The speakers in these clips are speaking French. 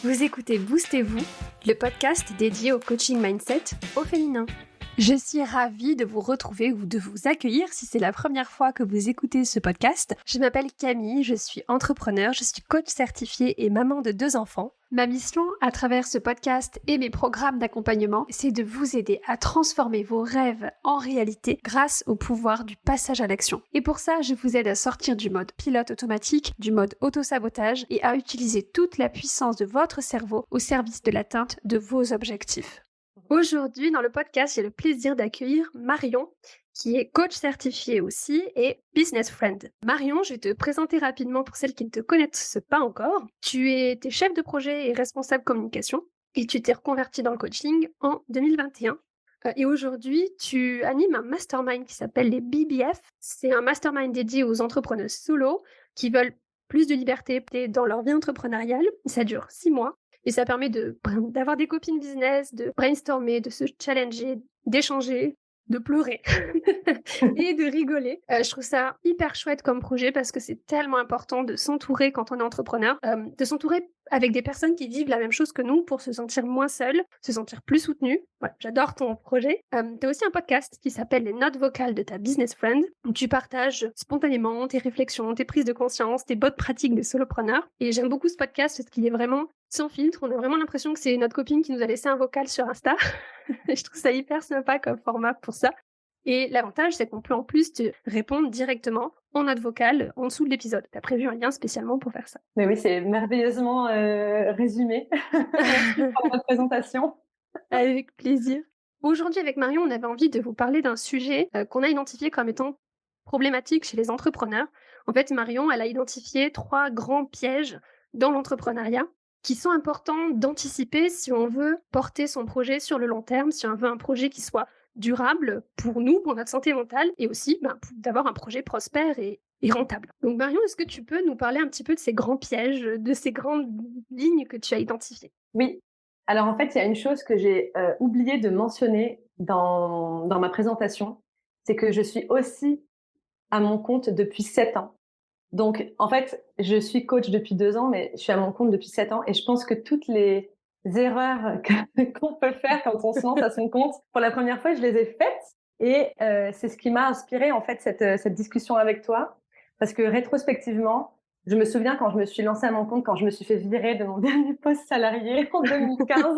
Vous écoutez Boostez-vous, le podcast dédié au coaching mindset au féminin. Je suis ravie de vous retrouver ou de vous accueillir si c'est la première fois que vous écoutez ce podcast. Je m'appelle Camille, je suis entrepreneur, je suis coach certifiée et maman de 2 enfants. Ma mission à travers ce podcast et mes programmes d'accompagnement, c'est de vous aider à transformer vos rêves en réalité grâce au pouvoir du passage à l'action. Et pour ça, je vous aide à sortir du mode pilote automatique, du mode auto-sabotage et à utiliser toute la puissance de votre cerveau au service de l'atteinte de vos objectifs. Aujourd'hui, dans le podcast, j'ai le plaisir d'accueillir Marion, qui est coach certifiée aussi et business friend. Marion, je vais te présenter rapidement pour celles qui ne te connaissent pas encore. T'es chef de projet et responsable communication et tu t'es reconvertie dans le coaching en 2021. Et aujourd'hui, tu animes un mastermind qui s'appelle les BBF. C'est un mastermind dédié aux entrepreneuses solo qui veulent plus de liberté dans leur vie entrepreneuriale. Ça dure 6 mois. Et ça permet d'avoir des copines business, de brainstormer, de se challenger, d'échanger, de pleurer et de rigoler. Je trouve ça hyper chouette comme projet parce que c'est tellement important de s'entourer quand on est entrepreneur, de s'entourer avec des personnes qui vivent la même chose que nous pour se sentir moins seul, se sentir plus soutenu. Ouais, j'adore ton projet. Tu as aussi un podcast qui s'appelle Les notes vocales de ta business friend où tu partages spontanément tes réflexions, tes prises de conscience, tes bonnes pratiques de solopreneur. Et j'aime beaucoup ce podcast parce qu'il est vraiment sans filtre. On a vraiment l'impression que c'est notre copine qui nous a laissé un vocal sur Insta. Je trouve ça hyper sympa comme format pour ça. Et l'avantage, c'est qu'on peut en plus te répondre directement en note vocale en dessous de l'épisode. Tu as prévu un lien spécialement pour faire ça. Mais oui, c'est merveilleusement résumé par votre présentation. Avec plaisir. Aujourd'hui, avec Marion, on avait envie de vous parler d'un sujet qu'on a identifié comme étant problématique chez les entrepreneurs. En fait, Marion, elle a identifié 3 grands pièges dans l'entrepreneuriat qui sont importants d'anticiper si on veut porter son projet sur le long terme, si on veut un projet qui soit durable pour nous, pour notre santé mentale, et aussi d'avoir un projet prospère et rentable. Donc Marion, est-ce que tu peux nous parler un petit peu de ces grands pièges, de ces grandes lignes que tu as identifiées? Oui. Alors en fait, il y a une chose que j'ai oublié de mentionner dans ma présentation, c'est que je suis aussi à mon compte depuis 7 ans. Donc en fait, je suis coach depuis 2 ans, mais je suis à mon compte depuis 7 ans et je pense que toutes les erreurs qu'on peut faire quand on se lance à son compte, pour la première fois, je les ai faites et c'est ce qui m'a inspiré en fait cette discussion avec toi parce que rétrospectivement, je me souviens quand je me suis lancée à mon compte, quand je me suis fait virer de mon dernier poste salarié en 2015,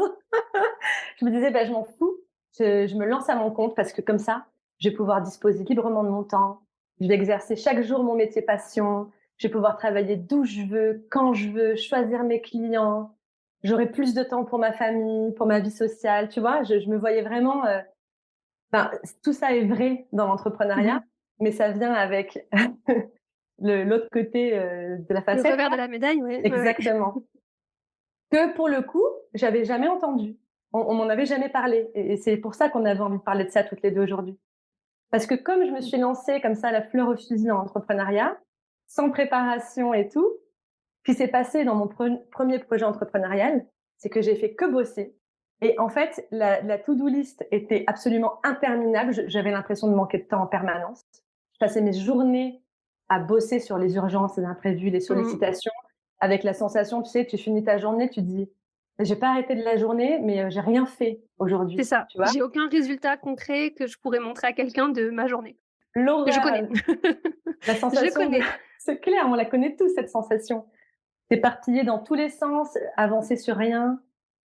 je me disais je m'en fous, je me lance à mon compte parce que comme ça, je vais pouvoir disposer librement de mon temps, je vais exercer chaque jour mon métier passion, je vais pouvoir travailler d'où je veux, quand je veux, choisir mes clients, j'aurai plus de temps pour ma famille, pour ma vie sociale, tu vois, je me voyais vraiment tout ça est vrai dans l'entrepreneuriat, mais ça vient avec l'autre côté de la Le facette. revers de la médaille, oui. Exactement. Que pour le coup, j'avais jamais entendu. On m'en avait jamais parlé. Et c'est pour ça qu'on avait envie de parler de ça toutes les deux aujourd'hui. Parce que comme je me suis lancée comme ça, la fleur au fusil en entrepreneuriat, sans préparation et tout, ce qui s'est passé dans mon premier projet entrepreneurial, c'est que j'ai fait que bosser. Et en fait, la to-do list était absolument interminable. J'avais l'impression de manquer de temps en permanence. Je passais mes journées à bosser sur les urgences, les imprévus, les sollicitations, avec la sensation, tu sais, tu finis ta journée, tu te dis, j'ai pas arrêté de la journée, mais j'ai rien fait aujourd'hui. C'est ça. Tu vois, J'ai aucun résultat concret que je pourrais montrer à quelqu'un de ma journée. Que je connais. l'horreur, la Je sensation de... connais. C'est clair, on la connaît tous, cette sensation. Éparpillé dans tous les sens, avancer sur rien.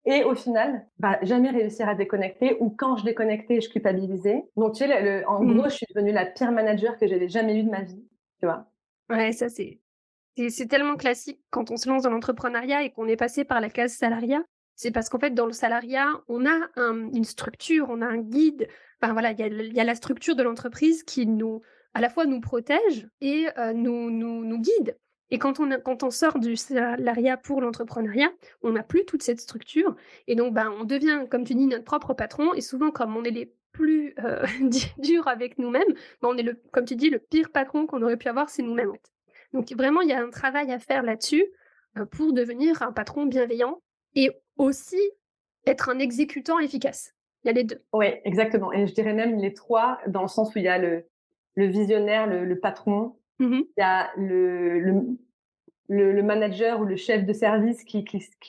Et au final, jamais réussir à déconnecter, ou quand je déconnectais, je culpabilisais. Donc, tu sais, en gros, je suis devenue la pire manager que j'avais jamais eue de ma vie, tu vois. Ouais, ça c'est tellement classique quand on se lance dans l'entrepreneuriat et qu'on est passé par la case salariat. C'est parce qu'en fait, dans le salariat, on a une structure, on a un guide. Enfin voilà, il y a la structure de l'entreprise qui à la fois nous protège et nous guide. Et quand on sort du salariat pour l'entrepreneuriat, on n'a plus toute cette structure. Et donc, on devient, comme tu dis, notre propre patron. Et souvent, comme on est les plus durs avec nous-mêmes, on est, comme tu dis, le pire patron qu'on aurait pu avoir, c'est nous-mêmes. En fait. Donc vraiment, il y a un travail à faire là-dessus pour devenir un patron bienveillant et aussi être un exécutant efficace. Il y a les 2. Oui, exactement. Et je dirais même les 3, dans le sens où il y a le visionnaire, le patron, il y a le manager ou le chef de service qui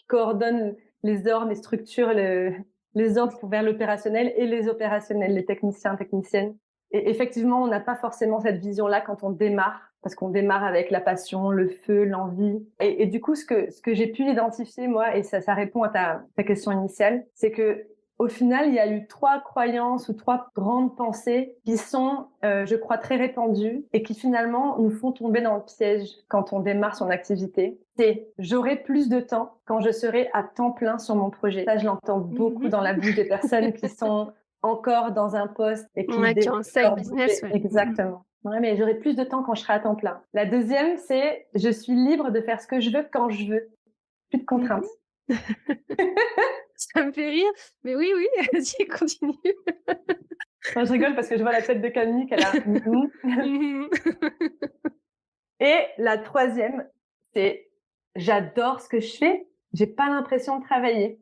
coordonne les ordres, les structures, les ordres vers l'opérationnel et les opérationnels, les techniciens, techniciennes. Et effectivement, on n'a pas forcément cette vision-là quand on démarre, parce qu'on démarre avec la passion, le feu, l'envie. Et du coup, ce que j'ai pu identifier, moi, et ça répond à ta question initiale, c'est que au final, il y a eu 3 croyances ou 3 grandes pensées qui sont, je crois, très répandues et qui finalement nous font tomber dans le piège quand on démarre son activité. C'est « j'aurai plus de temps quand je serai à temps plein sur mon projet ». Ça, je l'entends beaucoup dans la bouche des personnes qui sont encore dans un poste et qui qui ont un side business. Ouais. Exactement. Ouais, mais j'aurai plus de temps quand je serai à temps plein. La deuxième, c'est « je suis libre de faire ce que je veux quand je veux ». Plus de contraintes. Ça me fait rire, mais oui, vas-y, continue. Enfin, je rigole parce que je vois la tête de Camille qu'elle a. Et la troisième, c'est j'adore ce que je fais, j'ai pas l'impression de travailler.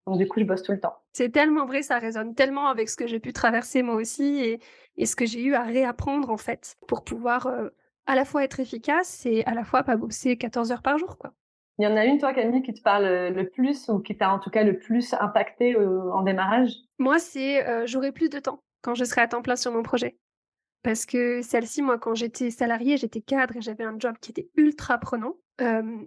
Donc du coup, je bosse tout le temps. C'est tellement vrai, ça résonne tellement avec ce que j'ai pu traverser moi aussi et ce que j'ai eu à réapprendre en fait pour pouvoir à la fois être efficace et à la fois pas bosser 14 heures par jour, quoi. Il y en a une, toi, Camille, qui te parle le plus ou qui t'a en tout cas le plus impacté en démarrage? Moi, c'est j'aurai plus de temps quand je serai à temps plein sur mon projet. Parce que celle-ci, moi, quand j'étais salariée, j'étais cadre et j'avais un job qui était ultra prenant.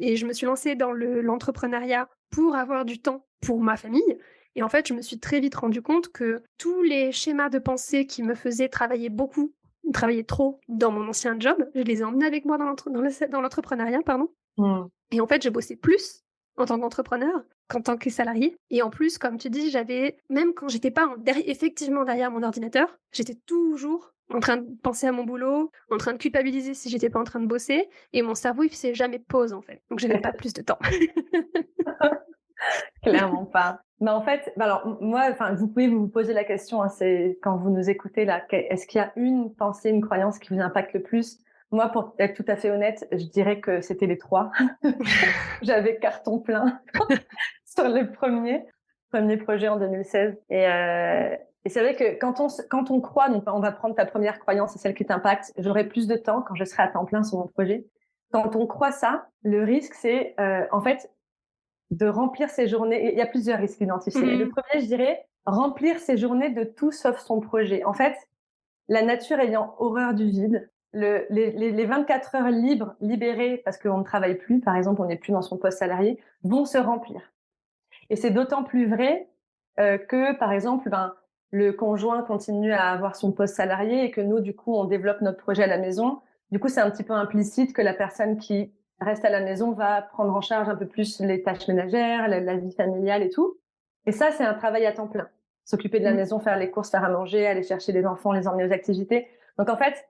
Et je me suis lancée dans l'entrepreneuriat pour avoir du temps pour ma famille. Et en fait, je me suis très vite rendu compte que tous les schémas de pensée qui me faisaient travailler beaucoup, travailler trop dans mon ancien job, je les ai emmenés avec moi dans l'entrepreneuriat, pardon. Et en fait, je bossais plus en tant qu'entrepreneur qu'en tant que salarié. Et en plus, comme tu dis, même quand j'étais pas effectivement derrière mon ordinateur, j'étais toujours en train de penser à mon boulot, en train de culpabiliser si j'étais pas en train de bosser. Et mon cerveau, il faisait jamais pause, en fait. Donc, j'avais pas plus de temps. Clairement pas. Mais en fait, alors moi, enfin, vous pouvez vous poser la question, hein, c'est quand vous nous écoutez là, est-ce qu'il y a une pensée, une croyance qui vous impacte le plus? Moi, pour être tout à fait honnête, je dirais que c'était les 3. J'avais carton plein sur le premier projet en 2016. Et c'est vrai que quand on croit, donc on va prendre ta première croyance, c'est celle qui t'impacte, j'aurai plus de temps quand je serai à temps plein sur mon projet. Quand on croit ça, le risque, c'est en fait de remplir ses journées. Il y a plusieurs risques identifiés. Le premier, je dirais, remplir ses journées de tout sauf son projet. En fait, la nature ayant horreur du vide, les 24 heures libérées parce qu'on ne travaille plus, par exemple, on n'est plus dans son poste salarié, vont se remplir. Et c'est d'autant plus vrai que, par exemple, le conjoint continue à avoir son poste salarié et que nous, du coup, on développe notre projet à la maison. Du coup, c'est un petit peu implicite que la personne qui reste à la maison va prendre en charge un peu plus les tâches ménagères, la vie familiale et tout. Et ça, c'est un travail à temps plein. S'occuper de la maison, faire les courses, faire à manger, aller chercher les enfants, les emmener aux activités. Donc, en fait,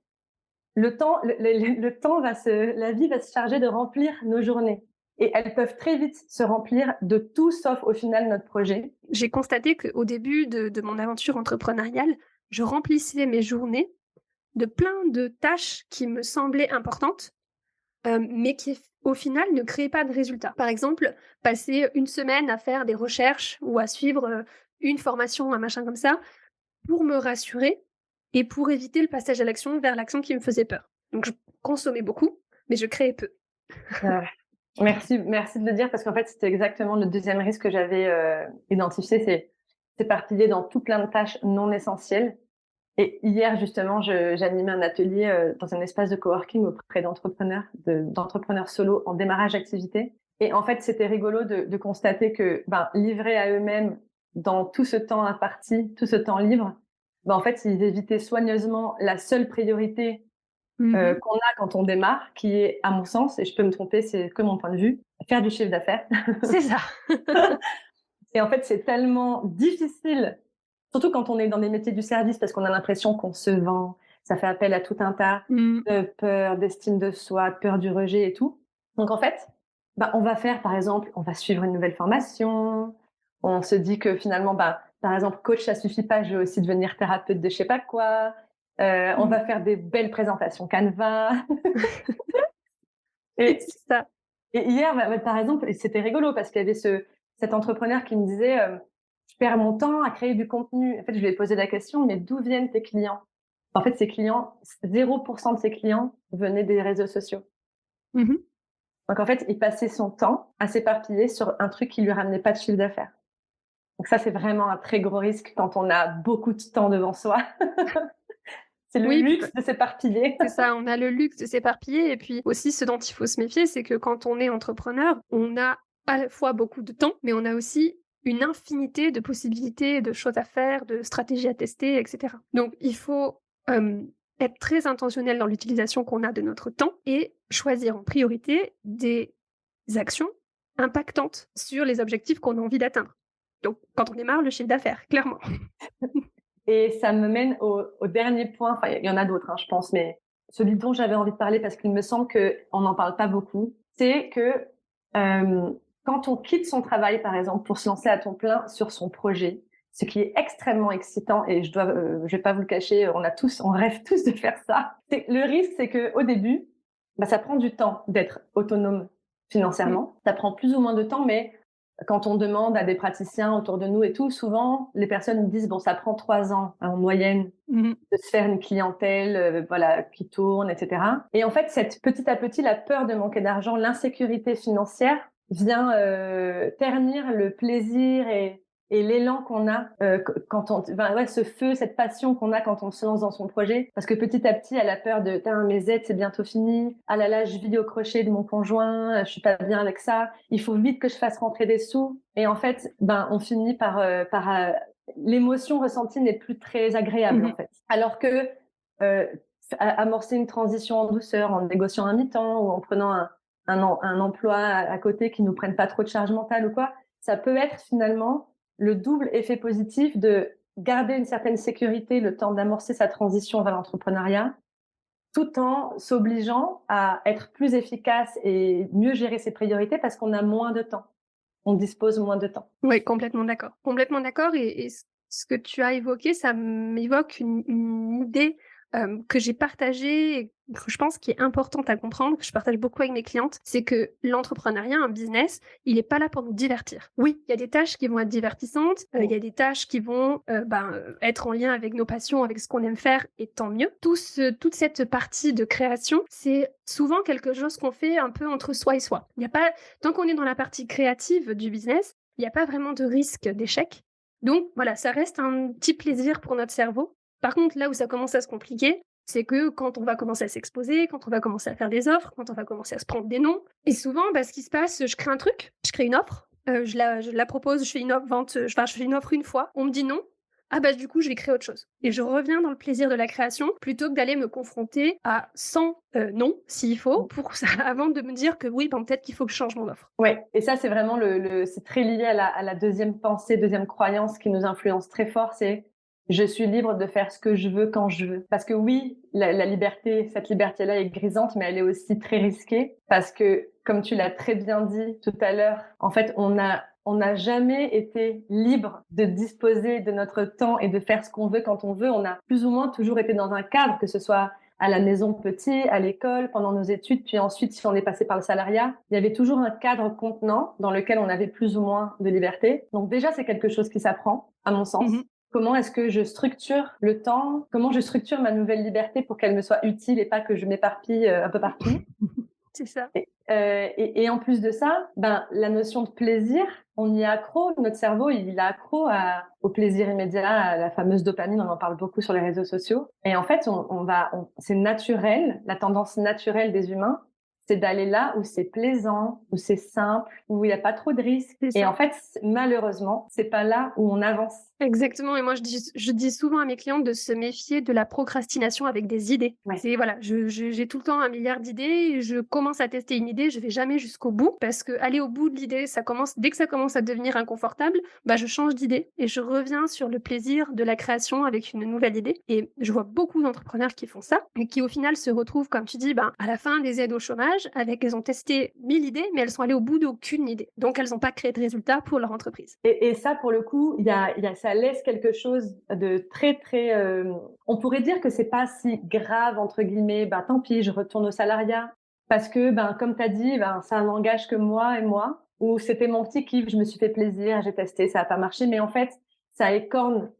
le temps la vie va se charger de remplir nos journées. Et elles peuvent très vite se remplir de tout sauf au final notre projet. J'ai constaté qu'au début de mon aventure entrepreneuriale, je remplissais mes journées de plein de tâches qui me semblaient importantes, mais qui au final ne créaient pas de résultats. Par exemple, passer une semaine à faire des recherches ou à suivre une formation, un machin comme ça, pour me rassurer et pour éviter le passage à l'action vers l'action qui me faisait peur. Donc je consommais beaucoup, mais je créais peu. Merci de le dire parce qu'en fait, c'était exactement le deuxième risque que j'avais identifié, c'est s'éparpiller dans tout plein de tâches non essentielles. Et hier, justement, j'animais un atelier dans un espace de coworking auprès d'entrepreneurs solo en démarrage d'activité. Et en fait, c'était rigolo de constater que, livrés à eux-mêmes dans tout ce temps imparti, tout ce temps libre, en fait, ils évitaient soigneusement la seule priorité qu'on a quand on démarre, qui est, à mon sens, et je peux me tromper, c'est que mon point de vue, faire du chiffre d'affaires. C'est ça. Et en fait, c'est tellement difficile, surtout quand on est dans des métiers du service, parce qu'on a l'impression qu'on se vend. Ça fait appel à tout un tas de peur, d'estime de soi, de peur du rejet et tout. Donc en fait, on va faire, par exemple, on va suivre une nouvelle formation. On se dit que finalement, par exemple, coach, ça suffit pas, je vais aussi devenir thérapeute de je sais pas quoi. On va faire des belles présentations Canva. Et c'est ça. Et hier, par exemple, c'était rigolo parce qu'il y avait cet entrepreneur qui me disait je perds mon temps à créer du contenu. En fait, je lui ai posé la question, mais d'où viennent tes clients? En fait, ses clients, 0% de ses clients venaient des réseaux sociaux. Donc en fait, il passait son temps à s'éparpiller sur un truc qui lui ramenait pas de chiffre d'affaires. Donc ça, c'est vraiment un très gros risque quand on a beaucoup de temps devant soi. C'est le Oui, luxe de s'éparpiller. c'est ça, on a le luxe de s'éparpiller et puis aussi ce dont il faut se méfier, c'est que quand on est entrepreneur, on a à la fois beaucoup de temps, mais on a aussi une infinité de possibilités, de choses à faire, de stratégies à tester, etc. Donc il faut être très intentionnel dans l'utilisation qu'on a de notre temps et choisir en priorité des actions impactantes sur les objectifs qu'on a envie d'atteindre. Donc quand on démarre, le chiffre d'affaires, clairement. Et ça me mène au dernier point. Enfin, il y en a d'autres, hein, je pense, mais celui dont j'avais envie de parler parce qu'il me semble qu'on n'en parle pas beaucoup, c'est que quand on quitte son travail, par exemple, pour se lancer à temps plein sur son projet, ce qui est extrêmement excitant, et je vais pas vous le cacher, on rêve tous de faire ça. Le risque, c'est que au début, ça prend du temps d'être autonome financièrement. Ça prend plus ou moins de temps, mais quand on demande à des praticiens autour de nous et tout, souvent, les personnes me disent, bon, ça prend 3 ans, hein, en moyenne, de se faire une clientèle, voilà, qui tourne, etc. Et en fait, petit à petit, la peur de manquer d'argent, l'insécurité financière vient ternir le plaisir et l'élan qu'on a quand ce feu, cette passion qu'on a quand on se lance dans son projet. Parce que petit à petit, elle a peur de, mes aides, c'est bientôt fini. Ah là là, je vis au crochet de mon conjoint, je suis pas bien avec ça. Il faut vite que je fasse rentrer des sous. Et en fait, on finit par l'émotion ressentie n'est plus très agréable, en fait. Alors que amorcer une transition en douceur, en négociant un mi-temps ou en prenant un emploi à côté qui nous prenne pas trop de charge mentale ou quoi, ça peut être finalement le double effet positif de garder une certaine sécurité le temps d'amorcer sa transition vers l'entrepreneuriat, tout en s'obligeant à être plus efficace et mieux gérer ses priorités parce qu'on a moins de temps. On dispose moins de temps. Oui, complètement d'accord. Complètement d'accord. Et ce que tu as évoqué, ça m'évoque une idée que j'ai partagée et que je pense qui est importante à comprendre, que je partage beaucoup avec mes clientes, c'est que l'entrepreneuriat, un business, il n'est pas là pour nous divertir. Oui, il y a des tâches qui vont être divertissantes, il y a des tâches qui vont être en lien avec nos passions, avec ce qu'on aime faire, et tant mieux. Toute cette partie de création, c'est souvent quelque chose qu'on fait un peu entre soi et soi. Il n'y a pas, tant qu'on est dans la partie créative du business, il n'y a pas vraiment de risque d'échec. Donc voilà, ça reste un petit plaisir pour notre cerveau. Par contre, là où ça commence à se compliquer, c'est que quand on va commencer à s'exposer, quand on va commencer à faire des offres, quand on va commencer à se prendre des noms, et souvent, ce qui se passe, je crée un truc, je crée une offre, je la propose, je fais une offre, je fais une offre une fois, on me dit non, du coup, je vais créer autre chose. Et je reviens dans le plaisir de la création plutôt que d'aller me confronter à 100 non, s'il faut, pour ça, avant de me dire que oui, peut-être qu'il faut que je change mon offre. Ouais, et ça, c'est vraiment c'est très lié à la deuxième pensée, deuxième croyance qui nous influence très fort, c'est je suis libre de faire ce que je veux quand je veux. Parce que oui, la liberté, cette liberté-là est grisante, mais elle est aussi très risquée parce que, comme tu l'as très bien dit tout à l'heure, en fait, on n'a jamais été libre de disposer de notre temps et de faire ce qu'on veut quand on veut. On a plus ou moins toujours été dans un cadre, que ce soit à la maison petit, à l'école, pendant nos études, puis ensuite, si on est passé par le salariat, il y avait toujours un cadre contenant dans lequel on avait plus ou moins de liberté. Donc déjà, c'est quelque chose qui s'apprend, à mon sens. Comment est-ce que je structure le temps? Comment je structure ma nouvelle liberté pour qu'elle me soit utile et pas que je m'éparpille un peu partout? C'est ça. Et en plus de ça, la notion de plaisir, on y est accro. Notre cerveau, il est accro au plaisir immédiat, à la fameuse dopamine. On en parle beaucoup sur les réseaux sociaux. Et en fait, c'est naturel. La tendance naturelle des humains, c'est d'aller là où c'est plaisant, où c'est simple, où il n'y a pas trop de risques. Et en fait, malheureusement, c'est pas là où on avance. Exactement. Et moi, je dis souvent à mes clientes de se méfier de la procrastination avec des idées. Ouais. C'est voilà, j'ai tout le temps 1 milliard d'idées. Et je commence à tester une idée, je vais jamais jusqu'au bout parce que aller au bout de l'idée, dès que ça commence à devenir inconfortable, je change d'idée et je reviens sur le plaisir de la création avec une nouvelle idée. Et je vois beaucoup d'entrepreneurs qui font ça et qui au final se retrouvent, comme tu dis, à la fin des aides au chômage elles ont testé 1000 idées, mais elles sont allées au bout d'aucune idée. Donc elles n'ont pas créé de résultats pour leur entreprise. Et ça, pour le coup, ça laisse quelque chose de très, très... on pourrait dire que c'est pas si grave, entre guillemets, tant pis, je retourne au salariat. Parce que, comme tu as dit, ça n'engage que moi et moi. Ou c'était mon petit kiff, je me suis fait plaisir, j'ai testé, ça n'a pas marché. Mais en fait, ça écorne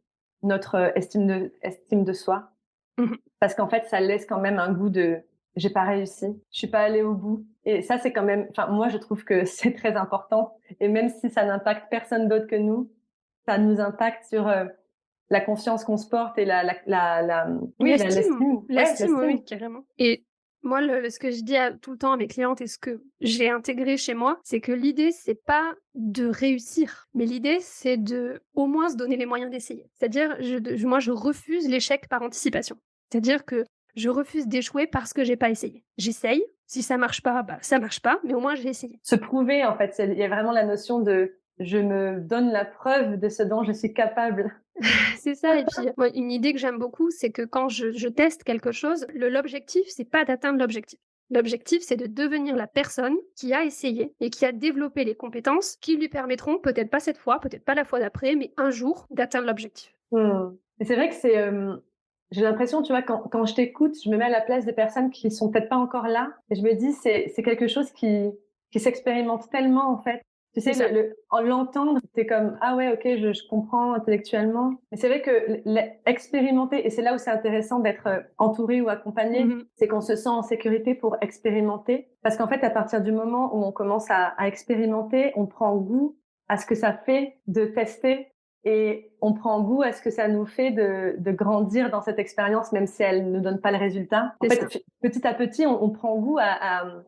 notre estime de soi. Parce qu'en fait, ça laisse quand même un goût de j'ai pas réussi, je suis pas allée au bout. Et ça, c'est quand même, enfin, moi, je trouve que c'est très important. Et même si ça n'impacte personne d'autre que nous, ça nous impacte sur la confiance qu'on se porte et oui, l'estime. Ouais, L'estime, oui, l'estime. oui, carrément. Et moi, ce que je dis tout le temps à mes clientes et ce que j'ai intégré chez moi, c'est que l'idée, c'est pas de réussir, mais l'idée, c'est de au moins se donner les moyens d'essayer. C'est-à-dire, moi, je refuse l'échec par anticipation. C'est-à-dire que je refuse d'échouer parce que j'ai pas essayé. J'essaye. Si ça marche pas, bah, ça marche pas, mais au moins j'ai essayé. Se prouver, en fait, il y a vraiment la notion de je me donne la preuve de ce dont je suis capable. C'est ça, et puis moi, une idée que j'aime beaucoup, c'est que quand je teste quelque chose, l'objectif, c'est pas d'atteindre l'objectif. L'objectif, c'est de devenir la personne qui a essayé et qui a développé les compétences qui lui permettront, peut-être pas cette fois, peut-être pas la fois d'après, mais un jour, d'atteindre l'objectif. Et c'est vrai que c'est, j'ai l'impression, tu vois, quand je t'écoute, je me mets à la place des personnes qui sont peut-être pas encore là, et je me dis, c'est quelque chose qui s'expérimente tellement, en fait. Tu sais, en l'entendre, t'es comme, ah ouais, ok, je comprends intellectuellement. Mais c'est vrai que expérimenter, et c'est là où c'est intéressant d'être entouré ou accompagné, c'est qu'on se sent en sécurité pour expérimenter. Parce qu'en fait, à partir du moment où on commence à expérimenter, on prend goût à ce que ça fait de tester, et on prend goût à ce que ça nous fait de grandir dans cette expérience, même si elle ne donne pas le résultat. En fait, petit à petit, on prend goût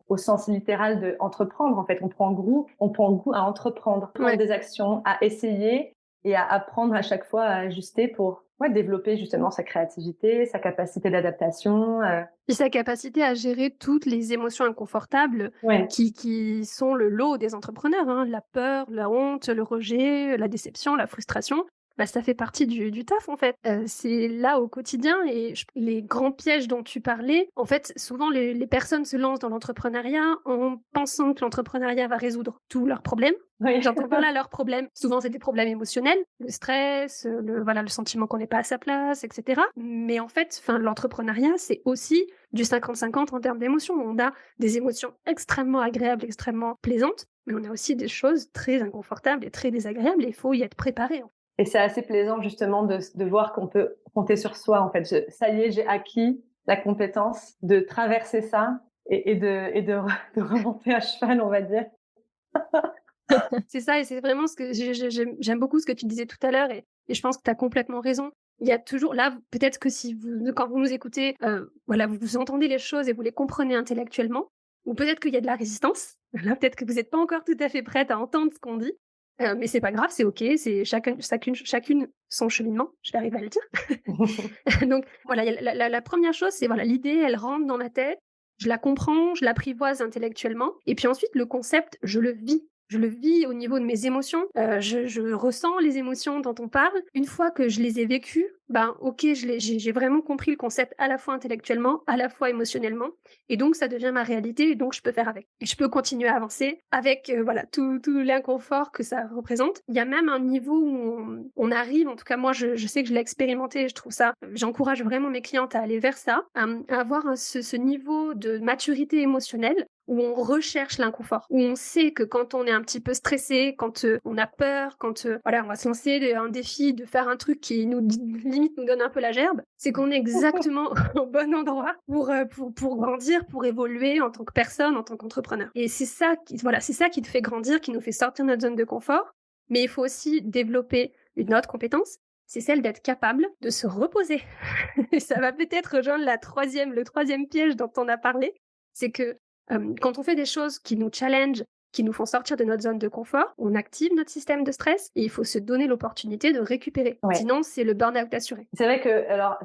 au sens littéral de entreprendre. En fait, on prend goût à entreprendre, prendre des actions, à essayer et à apprendre à chaque fois à ajuster pour développer justement sa créativité, sa capacité d'adaptation. Et sa capacité à gérer toutes les émotions inconfortables qui sont le lot des entrepreneurs, hein. La peur, la honte, le rejet, la déception, la frustration. Bah, ça fait partie du taf, en fait. C'est là au quotidien, et les grands pièges dont tu parlais, en fait, souvent les personnes se lancent dans l'entrepreneuriat en pensant que l'entrepreneuriat va résoudre tous leurs problèmes. Oui. J'entends par là leurs problèmes. Souvent, c'est des problèmes émotionnels, le stress, le sentiment qu'on n'est pas à sa place, etc. Mais en fait, l'entrepreneuriat, c'est aussi du 50-50 en termes d'émotions. On a des émotions extrêmement agréables, extrêmement plaisantes, mais on a aussi des choses très inconfortables et très désagréables, et il faut y être préparé. Et c'est assez plaisant justement de voir qu'on peut compter sur soi. En fait, ça y est, j'ai acquis la compétence de traverser ça et de remonter à cheval, on va dire. C'est ça, et c'est vraiment ce que j'aime beaucoup ce que tu disais tout à l'heure, et je pense que tu as complètement raison. Il y a toujours là, peut-être que quand vous nous écoutez, vous entendez les choses et vous les comprenez intellectuellement, ou peut-être qu'il y a de la résistance. Là, peut-être que vous n'êtes pas encore tout à fait prête à entendre ce qu'on dit, mais c'est pas grave, c'est ok, c'est chacune son cheminement. Je vais arriver à le dire. Donc voilà, la première chose, c'est l'idée, elle rentre dans ma tête, je la comprends, je l'apprivoise intellectuellement, et puis ensuite le concept, je le vis. Je le vis au niveau de mes émotions, je ressens les émotions dont on parle. Une fois que je les ai vécues, ok, j'ai vraiment compris le concept à la fois intellectuellement, à la fois émotionnellement, et donc ça devient ma réalité, et donc je peux faire avec. Et je peux continuer à avancer avec tout l'inconfort que ça représente. Il y a même un niveau où on arrive, en tout cas moi je sais que je l'ai expérimenté, et je trouve ça, j'encourage vraiment mes clientes à aller vers ça, à avoir ce niveau de maturité émotionnelle où on recherche l'inconfort, où on sait que quand on est un petit peu stressé, quand on a peur, quand on va se lancer un défi de faire un truc qui limite nous donne un peu la gerbe, c'est qu'on est exactement au bon endroit pour grandir, pour évoluer en tant que personne, en tant qu'entrepreneur. Et c'est ça qui te fait grandir, qui nous fait sortir de notre zone de confort. Mais il faut aussi développer une autre compétence, c'est celle d'être capable de se reposer. Et ça va peut-être rejoindre le troisième piège dont on a parlé, c'est que quand on fait des choses qui nous challenge, qui nous font sortir de notre zone de confort, on active notre système de stress, et il faut se donner l'opportunité de récupérer. Sinon, c'est le burn-out assuré. C'est vrai que, alors,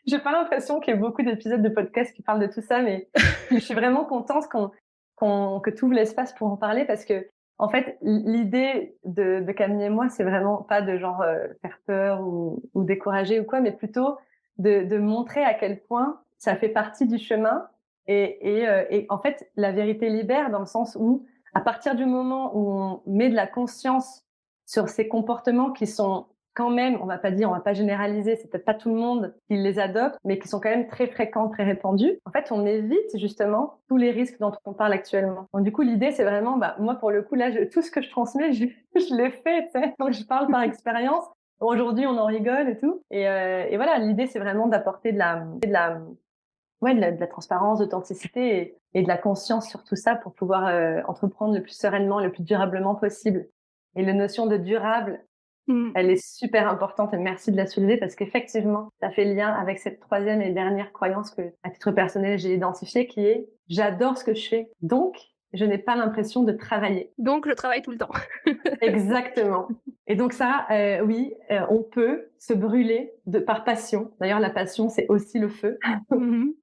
j'ai pas l'impression qu'il y ait beaucoup d'épisodes de podcasts qui parlent de tout ça, mais je suis vraiment contente que tu ouvres l'espace pour en parler, parce que, en fait, l'idée de Camille et moi, c'est vraiment pas de genre faire peur ou décourager ou quoi, mais plutôt de montrer à quel point ça fait partie du chemin. Et en fait, la vérité libère, dans le sens où, à partir du moment où on met de la conscience sur ces comportements qui sont quand même, on va pas généraliser, c'est peut-être pas tout le monde qui les adopte, mais qui sont quand même très fréquents, très répandus. En fait, on évite justement tous les risques dont on parle actuellement. Donc du coup, l'idée, c'est vraiment, moi pour le coup, là, tout ce que je transmets, je l'ai fait, tu sais. Donc je parle par expérience. Aujourd'hui, on en rigole et tout. Et voilà, l'idée, c'est vraiment d'apporter de la de la transparence, d'authenticité et de la conscience sur tout ça pour pouvoir entreprendre le plus sereinement, le plus durablement possible. Et la notion de durable, elle est super importante et merci de la soulever parce qu'effectivement, ça fait lien avec cette troisième et dernière croyance que, à titre personnel, j'ai identifiée qui est « j'adore ce que je fais, donc je n'ai pas l'impression de travailler ». Donc, je travaille tout le temps. Exactement. Et donc ça, oui, on peut se brûler par passion. D'ailleurs, la passion, c'est aussi le feu.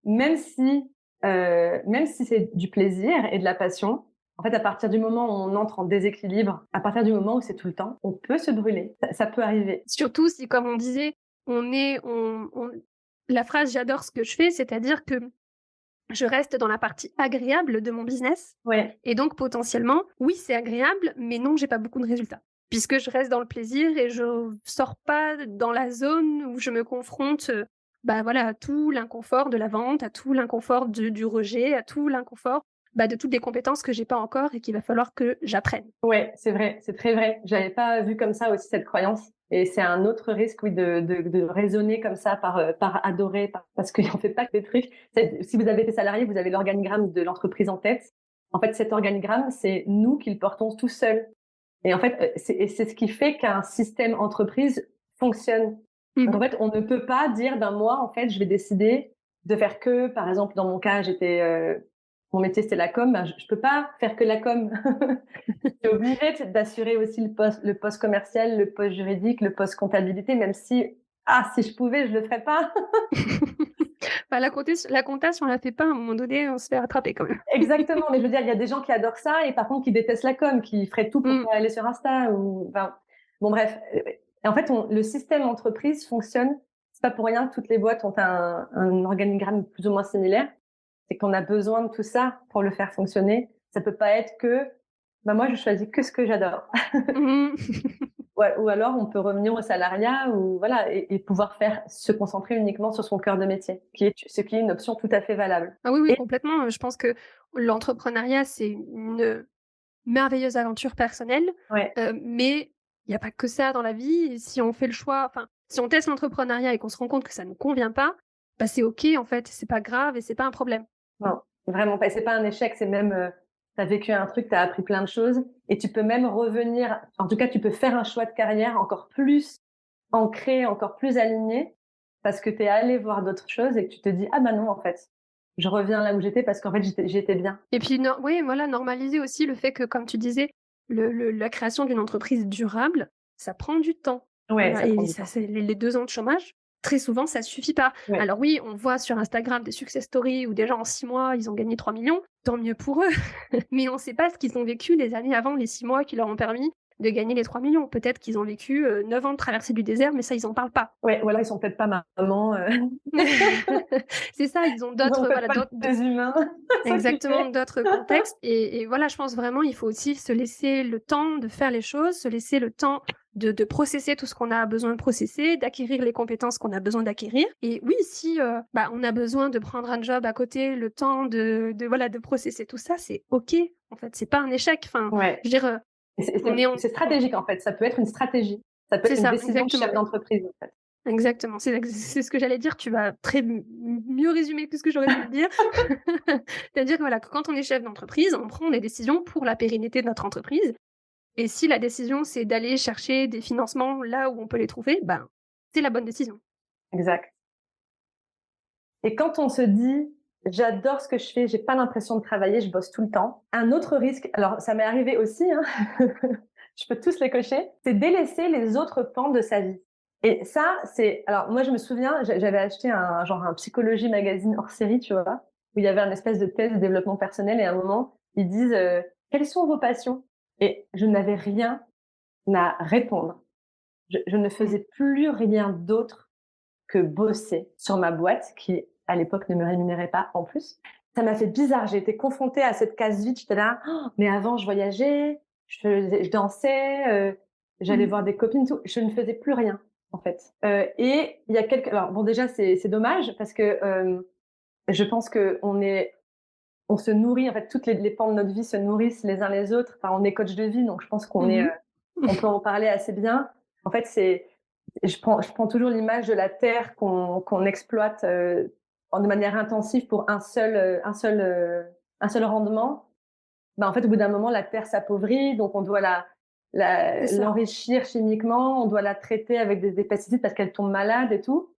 Même si c'est du plaisir et de la passion, en fait, à partir du moment où on entre en déséquilibre, à partir du moment où c'est tout le temps, on peut se brûler. Ça peut arriver. Surtout si, comme on disait, la phrase j'adore ce que je fais, c'est-à-dire que je reste dans la partie agréable de mon business. Ouais. Et donc, potentiellement, oui, c'est agréable, mais non, j'ai pas beaucoup de résultats. Puisque je reste dans le plaisir et je sors pas dans la zone où je me confronte, à tout l'inconfort de la vente, à tout l'inconfort du rejet, à tout l'inconfort, de toutes les compétences que j'ai pas encore et qu'il va falloir que j'apprenne. Ouais, c'est vrai, c'est très vrai. J'avais pas vu comme ça aussi cette croyance. Et c'est un autre risque, oui, de raisonner comme ça par adorer, parce qu'on fait pas que des trucs. Si vous avez été salarié, vous avez l'organigramme de l'entreprise en tête. En fait, cet organigramme, c'est nous qui le portons tout seuls. Et en fait, c'est ce qui fait qu'un système entreprise fonctionne. Donc, en fait, on ne peut pas dire d'un mois, en fait, je vais décider de faire que, par exemple, dans mon cas, mon métier, c'était la com. Je peux pas faire que la com. Je suis obligée d'assurer aussi le poste commercial, le poste juridique, le poste comptabilité, même si, si je pouvais, je le ferais pas. La compta, si on la fait pas, à un moment donné, on se fait rattraper quand même. Exactement. Mais je veux dire, il y a des gens qui adorent ça et par contre, qui détestent la com, qui feraient tout pour pas aller sur Insta bon, bref. En fait, le système entreprise fonctionne. C'est pas pour rien que toutes les boîtes ont un organigramme plus ou moins similaire. C'est qu'on a besoin de tout ça pour le faire fonctionner. Ça peut pas être que, moi, je choisis que ce que j'adore. Ou alors, on peut revenir au salariat ou voilà, et pouvoir se concentrer uniquement sur son cœur de métier, ce qui est une option tout à fait valable. Ah oui, complètement. Je pense que l'entrepreneuriat, c'est une merveilleuse aventure personnelle, Ouais. mais il n'y a pas que ça dans la vie. Et si on fait le choix, si on teste l'entrepreneuriat et qu'on se rend compte que ça ne nous convient pas, c'est OK en fait, c'est pas grave et c'est pas un problème. Non, vraiment pas. C'est pas un échec, c'est même, tu as vécu un truc, tu as appris plein de choses et tu peux même revenir, en tout cas, tu peux faire un choix de carrière encore plus ancré, encore plus aligné parce que tu es allé voir d'autres choses et que tu te dis: «Ah non, en fait, je reviens là où j'étais parce qu'en fait, j'étais bien». Et puis oui, voilà, normaliser aussi le fait que, comme tu disais, la création d'une entreprise durable, ça prend du temps. Ouais, Voilà, ça prend et du ça, temps. c'est les 2 ans de chômage, très souvent, ça suffit pas. Ouais. Alors oui, on voit sur Instagram des success stories où des gens en 6 mois, ils ont gagné 3 millions, tant mieux pour eux. Mais on sait pas ce qu'ils ont vécu les années avant, les 6 mois qui leur ont permis de gagner les 3 millions. Peut-être qu'ils ont vécu 9 ans de traversée du désert, mais ça, ils en parlent pas. Ouais, ou alors ils sont peut-être pas maman. C'est ça, ils ont Ils ont d'autres, peut-être pas des humains. exactement, d'autres contextes. Et voilà, je pense vraiment, il faut aussi se laisser le temps de faire les choses, se laisser le temps de processer tout ce qu'on a besoin de processer, d'acquérir les compétences qu'on a besoin d'acquérir. Et oui, si on a besoin de prendre un job à côté, le temps de processer tout ça, c'est OK. En fait, c'est pas un échec. Enfin, Ouais. je veux dire, C'est stratégique, en fait. Ça peut être une stratégie. Ça peut c'est être une ça, décision de exactement. chef d'entreprise, en fait. Exactement, c'est ce que j'allais dire, tu vas mieux résumer que ce que j'aurais dû le dire. C'est-à-dire que voilà, que quand on est chef d'entreprise, on prend des décisions pour la pérennité de notre entreprise et si la décision, c'est d'aller chercher des financements là où on peut les trouver, c'est la bonne décision. Exact. Et quand on se dit: «J'adore ce que je fais, j'ai pas l'impression de travailler, je bosse tout le temps». Un autre risque, alors ça m'est arrivé aussi, hein, je peux tous les cocher, c'est délaisser les autres pans de sa vie. Et ça, alors moi je me souviens, j'avais acheté un psychologie magazine hors série, tu vois? Où il y avait un espèce de test de développement personnel et à un moment, ils disent, «Quelles sont vos passions?» Et je n'avais rien à répondre. Je ne faisais plus rien d'autre que bosser sur ma boîte qui, à l'époque, ne me rémunérait pas en plus. Ça m'a fait bizarre. J'ai été confrontée à cette case vide. J'étais là, mais avant, je voyageais, je dansais, j'allais voir des copines, tout. Je ne faisais plus rien, en fait. Et il y a alors bon, déjà, c'est dommage parce que je pense que on se nourrit, en fait, toutes les pans de notre vie se nourrissent les uns les autres. Enfin, on est coach de vie, donc je pense on peut en parler assez bien. En fait, je prends toujours l'image de la terre qu'on exploite de manière intensive pour un seul rendement, en fait, au bout d'un moment, la terre s'appauvrit, donc on doit l'enrichir chimiquement, on doit la traiter avec des pesticides parce qu'elle tombe malade et tout.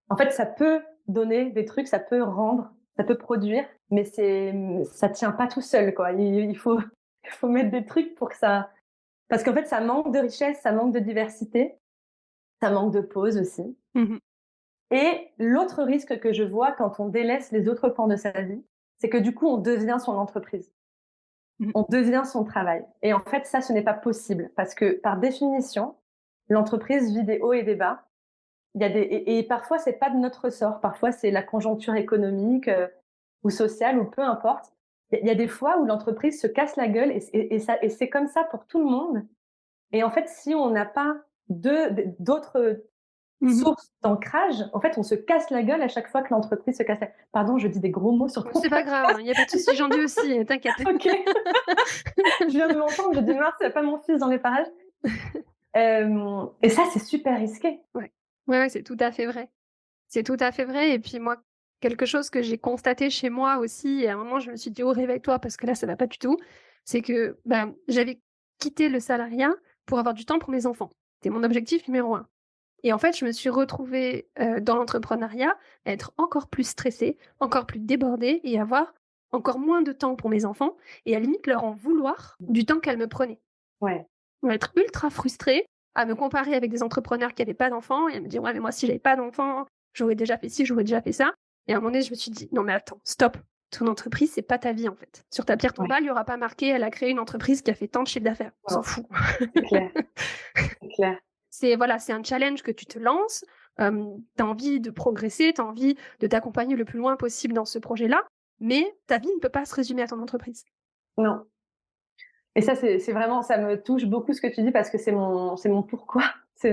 En fait, ça peut donner des trucs, ça peut rendre, ça peut produire, mais ça tient pas tout seul, quoi. Il faut mettre des trucs pour que ça, parce qu'en fait, ça manque de richesse, ça manque de diversité, ça manque de pause aussi. Mmh. Et l'autre risque que je vois quand on délaisse les autres pans de sa vie, c'est que du coup, on devient son entreprise. Mmh. On devient son travail. Et en fait, ça, ce n'est pas possible parce que, par définition, l'entreprise vit des hauts et des bas. Et parfois, c'est pas de notre ressort. Parfois, c'est la conjoncture économique ou sociale ou peu importe. Il y a des fois où l'entreprise se casse la gueule et c'est comme ça pour tout le monde. Et en fait, si on n'a pas d'autres Mmh. sources d'ancrage, en fait, on se casse la gueule à chaque fois que l'entreprise se casse la gueule. Pardon, je dis des gros mots sur ton C'est pas grave, il y a pas de souci, j'en dis aussi, t'inquiète. OK. Je viens de m'entendre, je dis: «Mince, il y a pas mon fils dans les parages». Et ça, c'est super risqué. Ouais. Ouais, c'est tout à fait vrai. C'est tout à fait vrai et puis moi, quelque chose que j'ai constaté chez moi aussi et à un moment je me suis dit: «Oh réveille-toi parce que là ça va pas du tout», c'est que, j'avais quitté le salariat pour avoir du temps pour mes enfants. C'était mon objectif numéro un. Et en fait, je me suis retrouvée, dans l'entrepreneuriat, à être encore plus stressée, encore plus débordée et avoir encore moins de temps pour mes enfants et à la limite leur en vouloir du temps qu'elles me prenaient. Ouais, À être ultra frustrée, à me comparer avec des entrepreneurs qui avaient pas d'enfants et à me dire: «Ouais, mais moi si j'avais pas d'enfants, j'aurais déjà fait ci, j'aurais déjà fait ça» et à un moment donné, je me suis dit: «Non mais attends, stop, ton entreprise, c'est pas ta vie en fait. Sur ta pierre ouais. tombale, il y aura pas marqué: "Elle a créé une entreprise qui a fait tant de chiffre d'affaires"». On s'en Non, fout. c'est clair, c'est clair. C'est voilà, c'est un challenge que tu te lances, tu as envie de progresser, tu as envie de t'accompagner le plus loin possible dans ce projet-là, mais ta vie ne peut pas se résumer à ton entreprise. Non. Et ça, c'est vraiment, ça me touche beaucoup ce que tu dis parce que c'est mon pourquoi. C'est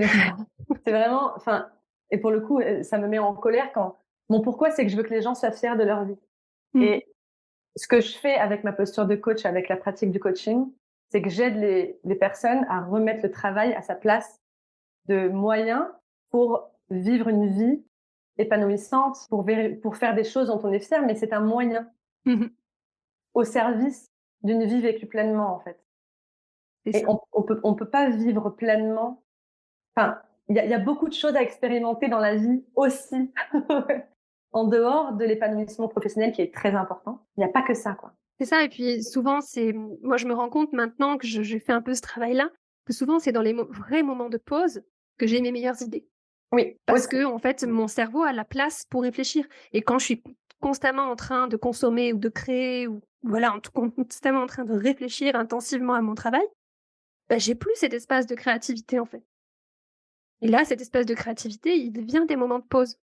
vraiment, enfin, et pour le coup, ça me met en colère quand mon pourquoi, c'est que je veux que les gens soient fiers de leur vie. Mmh. Et ce que je fais avec ma posture de coach, avec la pratique du coaching, c'est que j'aide les personnes à remettre le travail à sa place de moyen pour vivre une vie épanouissante, pour faire des choses dont on est fier, mais c'est un moyen Mmh. au service d'une vie vécue pleinement, en fait. C'est Et ça. on peut pas vivre pleinement. Enfin, il y a beaucoup de choses à expérimenter dans la vie aussi, en dehors de l'épanouissement professionnel qui est très important. Il y a pas que ça, quoi. C'est ça et puis souvent c'est moi je me rends compte maintenant que je fais un peu ce travail-là, que souvent c'est dans les vrais moments de pause que j'ai mes meilleures idées. Oui, Parce aussi. que en fait, mon cerveau a la place pour réfléchir et quand je suis constamment en train de consommer ou de créer ou voilà, constamment en train de réfléchir intensivement à mon travail, j'ai plus cet espace de créativité, en fait. Et là, cet espace de créativité, il devient des moments de pause,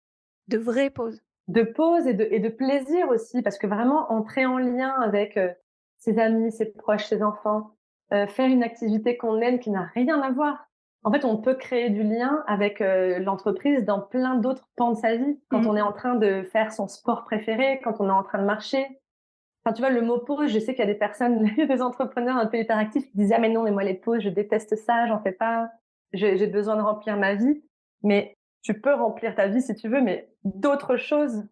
de vraies pauses. De pause et de plaisir aussi, parce que vraiment entrer en lien avec, ses amis, ses proches, ses enfants, faire une activité qu'on aime qui n'a rien à voir. En fait, on peut créer du lien avec, l'entreprise dans plein d'autres pans de sa vie. Quand Mmh. on est en train de faire son sport préféré, quand on est en train de marcher. Enfin, tu vois, le mot pause, je sais qu'il y a des personnes, des entrepreneurs un peu hyperactifs qui disent: «Ah mais non, mais moi les pauses, je déteste ça, j'en fais pas. J'ai besoin de remplir ma vie». Mais tu peux remplir ta vie si tu veux, mais d'autres choses.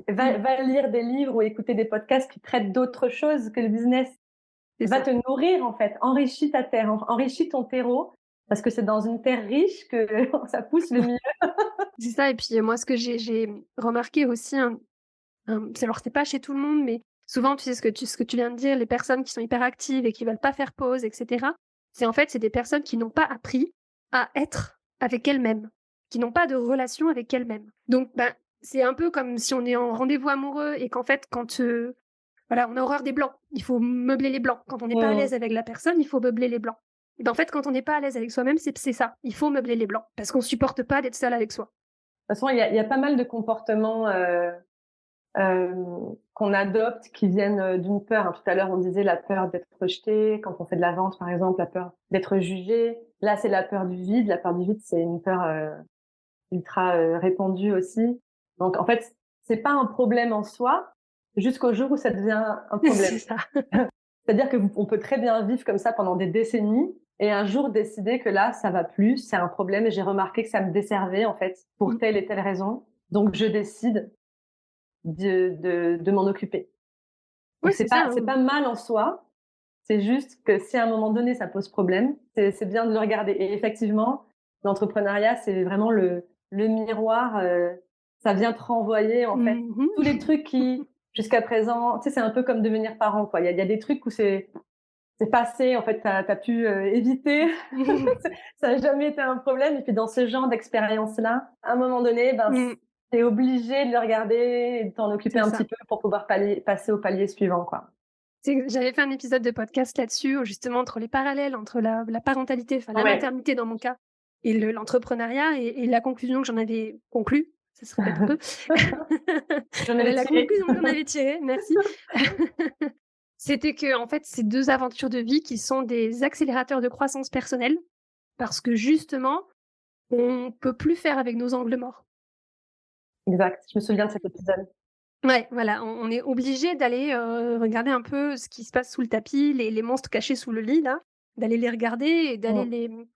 Va, Mmh. va lire des livres ou écouter des podcasts qui traitent d'autres choses que le business. C'est Va ça. te nourrir, en fait. Enrichis ta terre, enrichis ton terreau, parce que c'est dans une terre riche que ça pousse le mieux. C'est ça et puis, moi, ce que j'ai remarqué aussi, alors c'est pas chez tout le monde, mais souvent, tu sais, ce que tu viens de dire, les personnes qui sont hyperactives et qui veulent pas faire pause et cetera, c'est en fait, c'est des personnes qui n'ont pas appris à être avec elles-mêmes, qui n'ont pas de relation avec elles-mêmes. Donc, c'est un peu comme si on est en rendez-vous amoureux et qu'en fait, quand, voilà, on a horreur des blancs, il faut meubler les blancs. Quand on n'est pas à Mmh. l'aise avec la personne, il faut meubler les blancs. Et en fait, quand on n'est pas à l'aise avec soi-même, c'est ça, il faut meubler les blancs parce qu'on supporte pas d'être seul avec soi. De toute façon, il y a pas mal de comportements qu'on adopte qui viennent d'une peur. Tout à l'heure, on disait la peur d'être rejeté. Quand on fait de la vente, par exemple, la peur d'être jugé. Là, c'est la peur du vide. La peur du vide, c'est une peur ultra répandue aussi. Donc, en fait, c'est pas un problème en soi jusqu'au jour où ça devient un C'est problème. ça. C'est-à-dire que on peut très bien vivre comme ça pendant des décennies et un jour décider que là, ça va plus, c'est un problème et j'ai remarqué que ça me desservait en fait pour Mmh. telle et telle raison. Donc je décide de m'en occuper. Oui, Donc c'est ça. c'est pas mal en soi, c'est juste que si à un moment donné ça pose problème, c'est bien de le regarder. Et effectivement, l'entrepreneuriat, c'est vraiment le miroir, ça vient te renvoyer en fait tous les trucs qui jusqu'à présent, tu sais, c'est un peu comme devenir parent, quoi. Il y a des trucs où c'est passé, en fait, tu as pu éviter. Ça n'a jamais été un problème. Et puis dans ce genre d'expérience-là, à un moment donné, ben, tu es obligé de le regarder et de t'en occuper C'est un ça. petit peu pour pouvoir passer au palier suivant, quoi. J'avais fait un épisode de podcast là-dessus, justement entre les parallèles entre la parentalité, enfin la Ouais. maternité dans mon cas, et l'entrepreneuriat, et la conclusion que j'en avais conclue, ça se répète un peu. J'en avais La tiré. conclusion que j'en avais tirée, merci. C'était que, en fait, ces 2 aventures de vie qui sont des accélérateurs de croissance personnelle, parce que justement, on peut plus faire avec nos angles morts. Exact, je me souviens de cet épisode. Ouais, voilà, on est obligé d'aller, regarder un peu ce qui se passe sous le tapis, les monstres cachés sous le lit là, d'aller les regarder et d'aller Mmh.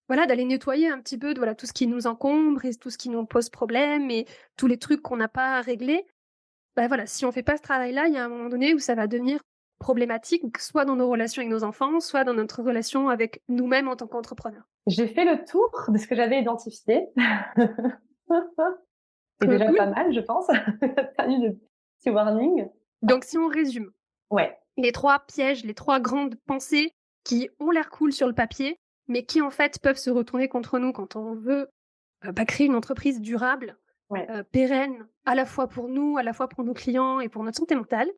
voilà, d'aller nettoyer un petit peu de voilà, tout ce qui nous encombre et tout ce qui nous pose problème et tous les trucs qu'on n'a pas réglés. Bah, voilà, si on fait pas ce travail-là, il y a un moment donné où ça va devenir problématique, soit dans nos relations avec nos enfants, soit dans notre relation avec nous-mêmes en tant qu'entrepreneurs. J'ai fait le tour de ce que j'avais identifié. C'est Trop déjà cool. pas mal, je pense. Tu as eu de petits warnings. Donc si on résume, Ouais, les 3 pièges, les 3 grandes pensées qui ont l'air cool sur le papier, mais qui en fait peuvent se retourner contre nous quand on veut, créer une entreprise durable, ouais. pérenne, à la fois pour nous, à la fois pour nos clients et pour notre santé mentale.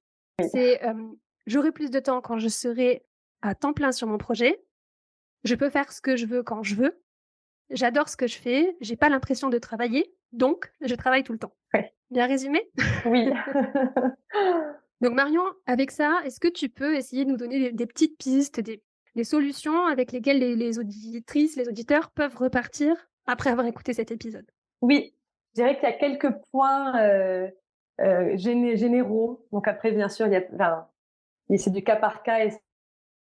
C'est, j'aurai plus de temps quand je serai à temps plein sur mon projet, je peux faire ce que je veux quand je veux, j'adore ce que je fais, j'ai pas l'impression de travailler, donc je travaille tout le temps. Ouais. Bien résumé? Oui. Donc Marion, avec ça, est-ce que tu peux essayer de nous donner des petites pistes, des solutions avec lesquelles les auditrices, les auditeurs peuvent repartir après avoir écouté cet épisode? Oui, je dirais qu'il y a quelques points, généraux. Donc après, bien sûr, il y a enfin, et c'est du cas par cas et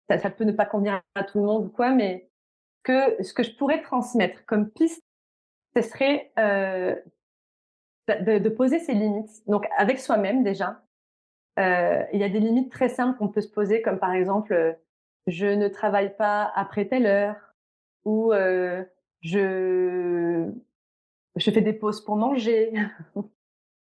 ça peut ne pas convenir à tout le monde ou quoi, mais ce que je pourrais transmettre comme piste, ce serait, de poser ses limites. Donc avec soi-même déjà, il y a des limites très simples qu'on peut se poser comme par exemple, je ne travaille pas après telle heure ou, je je fais des pauses pour manger.